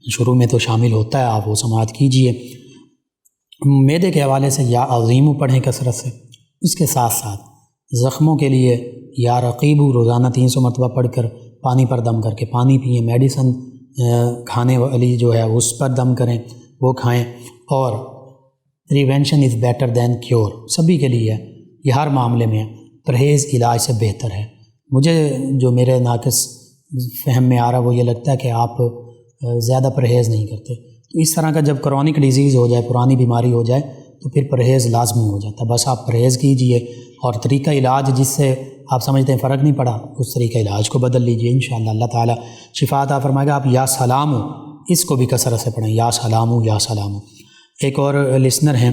شروع میں تو شامل ہوتا ہے، آپ وہ سماعت کیجئے۔ معدے کے حوالے سے یا عظیم پڑھیں کثرت سے، اس کے ساتھ ساتھ زخموں کے لیے یا رقیب روزانہ 300 مرتبہ پڑھ کر پانی پر دم کر کے پانی پئیں، میڈیسن کھانے والی جو ہے اس پر دم کریں، وہ کھائیں، اور prevention is better than cure, سبھی کے لیے یہ ہر معاملے میں پرہیز علاج سے بہتر ہے۔ مجھے جو میرے ناقص فہم میں آ رہا وہ یہ لگتا ہے کہ آپ زیادہ پرہیز نہیں کرتے، تو اس طرح کا جب کرونک ڈیزیز ہو جائے، پرانی بیماری ہو جائے تو پھر پرہیز لازمی ہو جاتا ہے۔ بس آپ پرہیز کیجئے اور طریقہ علاج جس سے آپ سمجھتے ہیں فرق نہیں پڑا، اس طریقہ علاج کو بدل لیجئے، انشاءاللہ اللہ تعالیٰ شفا عطا فرمائے گا۔ آپ یا سلام اس کو بھی کثرت سے پڑھیں، یا سلام یا سلام۔ ایک اور لسنر ہیں،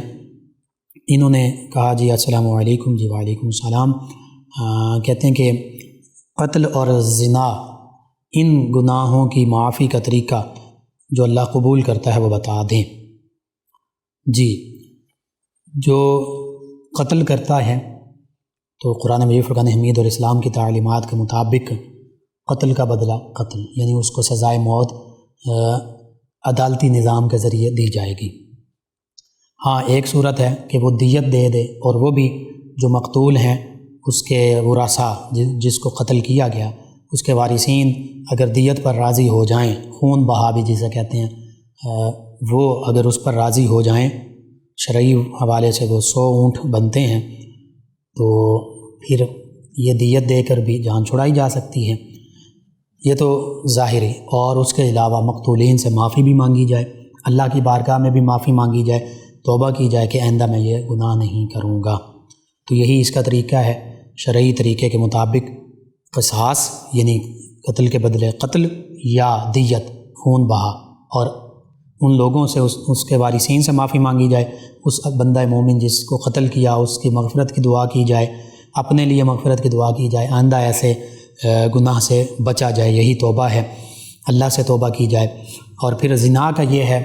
انہوں نے کہا جی السلام علیکم۔ جی وعلیکم السلام۔ کہتے ہیں کہ قتل اور زنا ان گناہوں کی معافی کا طریقہ جو اللہ قبول کرتا ہے وہ بتا دیں۔ جی جو قتل کرتا ہے تو قرآن مجید فرقان حمید اور اسلام کی تعلیمات کے مطابق قتل کا بدلہ قتل، یعنی اس کو سزائے موت عدالتی نظام کے ذریعے دی جائے گی۔ ہاں ایک صورت ہے کہ وہ دیت دے دے، اور وہ بھی جو مقتول ہیں اس کے ورثاء جس کو قتل کیا گیا اس کے وارثین اگر دیت پر راضی ہو جائیں، خون بہا بھی جسے کہتے ہیں، وہ اگر اس پر راضی ہو جائیں شرعی حوالے سے وہ 100 اونٹ بنتے ہیں، تو پھر یہ دیت دے کر بھی جان چھڑائی جا سکتی ہے۔ یہ تو ظاہری، اور اس کے علاوہ مقتولین سے معافی بھی مانگی جائے، اللہ کی بارگاہ میں بھی معافی مانگی جائے، توبہ کی جائے کہ آئندہ میں یہ گناہ نہیں کروں گا۔ تو یہی اس کا طریقہ ہے، شرعی طریقے کے مطابق قصاص یعنی قتل کے بدلے قتل، یا دیت خون بہا، اور ان لوگوں سے اس کے وارثین سے معافی مانگی جائے، اس بندہ مومن جس کو قتل کیا اس کی مغفرت کی دعا کی جائے، اپنے لیے مغفرت کی دعا کی جائے، آئندہ ایسے گناہ سے بچا جائے، یہی توبہ ہے، اللہ سے توبہ کی جائے۔ اور پھر زنا کا یہ ہے،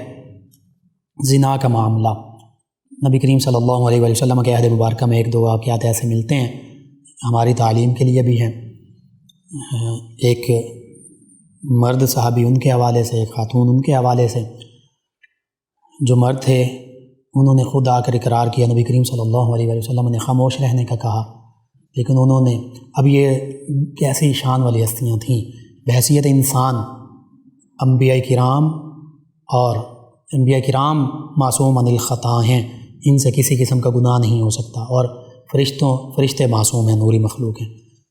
زنا کا معاملہ نبی کریم صلی اللہ علیہ وسلم کے عہد مبارکہ میں 1-2 واقعات ایسے ملتے ہیں، ہماری تعلیم کے لیے بھی ہیں۔ ایک مرد صحابی ان کے حوالے سے، ایک خاتون ان کے حوالے سے، جو مرد تھے انہوں نے خود آ کر اقرار کیا، نبی کریم صلی اللہ علیہ وسلم نے خاموش رہنے کا کہا، لیکن انہوں نے، اب یہ کیسی شان والی ہستیاں تھیں، بحیثیت انسان، انبیاء کرام، اور انبیاء کرام معصوم عن الخطا ہیں، ان سے کسی قسم کا گناہ نہیں ہو سکتا، اور فرشتے معصوم ہیں، نوری مخلوق ہیں،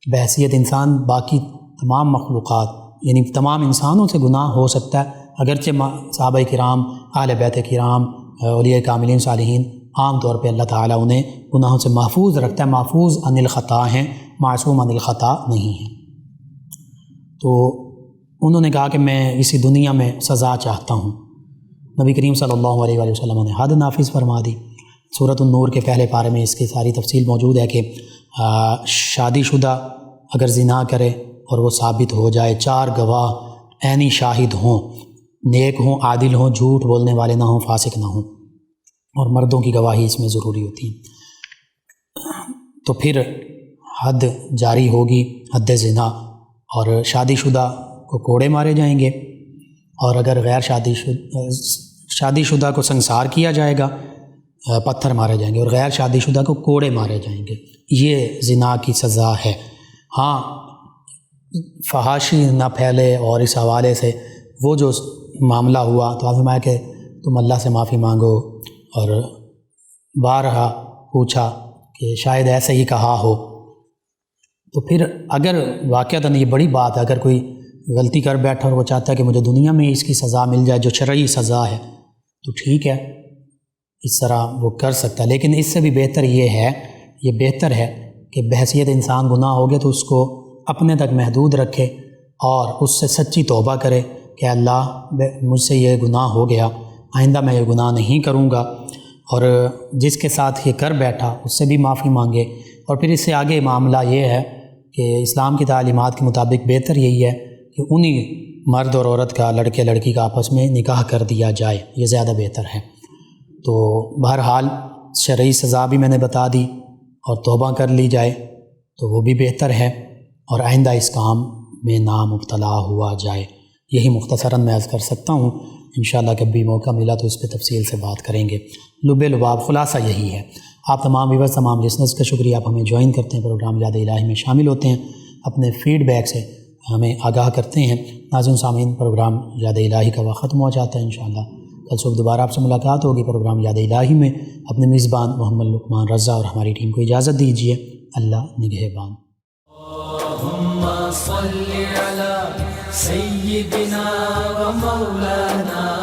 بحیثیت انسان باقی تمام مخلوقات یعنی تمام انسانوں سے گناہ ہو سکتا ہے، اگرچہ صحابہ کرام، اہل بیت کرام، اولیاء کاملین صالحین، عام طور پہ اللہ تعالیٰ انہیں گناہوں سے محفوظ رکھتا ہے، محفوظ عن الخطا ہیں، معصوم عن الخطا نہیں ہیں۔ تو انہوں نے کہا کہ میں اسی دنیا میں سزا چاہتا ہوں۔ نبی کریم صلی اللہ علیہ وسلم نے حد نافذ فرما دی۔ سورۃ النور کے پہلے پارے میں اس کی ساری تفصیل موجود ہے کہ شادی شدہ اگر زنا کرے اور وہ ثابت ہو جائے، 4 گواہ عینی شاہد ہوں، نیک ہوں، عادل ہوں، جھوٹ بولنے والے نہ ہوں، فاسق نہ ہوں، اور مردوں کی گواہی اس میں ضروری ہوتی ہے، تو پھر حد جاری ہوگی، حد زنا، اور شادی شدہ کو کوڑے مارے جائیں گے، اور اگر غیر شادی شدہ کو سنسار کیا جائے گا، پتھر مارے جائیں گے، اور غیر شادی شدہ کو کوڑے مارے جائیں گے۔ یہ زنا کی سزا ہے۔ ہاں فحاشی نہ پھیلے، اور اس حوالے سے وہ جو معاملہ ہوا تو آپ فرمایا کہ تم اللہ سے معافی مانگو، اور بارہا پوچھا کہ شاید ایسے ہی کہا ہو، تو پھر اگر واقعتاً یہ بڑی بات ہے، اگر کوئی غلطی کر بیٹھا اور وہ چاہتا ہے کہ مجھے دنیا میں اس کی سزا مل جائے جو شرعی سزا ہے، تو ٹھیک ہے، اس طرح وہ کر سکتا ہے، لیکن اس سے بھی بہتر یہ ہے کہ بحیثیت انسان گناہ ہو گیا تو اس کو اپنے تک محدود رکھے اور اس سے سچی توبہ کرے کہ اللہ مجھ سے یہ گناہ ہو گیا، آئندہ میں یہ گناہ نہیں کروں گا، اور جس کے ساتھ یہ کر بیٹھا اس سے بھی معافی مانگے۔ اور پھر اس سے آگے معاملہ یہ ہے کہ اسلام کی تعلیمات کے مطابق بہتر یہی ہے کہ انہی مرد اور عورت کا، لڑکے لڑکی کا آپس میں نکاح کر دیا جائے، یہ زیادہ بہتر ہے۔ تو بہرحال شرعی سزا بھی میں نے بتا دی، اور توبہ کر لی جائے تو وہ بھی بہتر ہے، اور آئندہ اس کام میں نہ مبتلا ہوا جائے۔ یہی مختصراً میں عرض کر سکتا ہوں، انشاءاللہ کبھی موقع ملا تو اس پہ تفصیل سے بات کریں گے۔ لب لباب خلاصہ یہی ہے۔ آپ تمام ویورز، تمام لسنرز کا شکریہ، آپ ہمیں جوائن کرتے ہیں، پروگرام یاد الہی میں شامل ہوتے ہیں، اپنے فیڈ بیک سے ہمیں آگاہ کرتے ہیں۔ ناظرین سامعین، پروگرام یاد الہی کا وقت ختم ہو جاتا ہے۔ انشاءاللہ کل صبح دوبارہ آپ سے ملاقات ہوگی پروگرام یاد الہی میں۔ اپنے میزبان محمد لقمان رضا اور ہماری ٹیم کو اجازت دیجیے۔ اللہ نگہبان۔
اللہم صل علی سیدنا و مولانا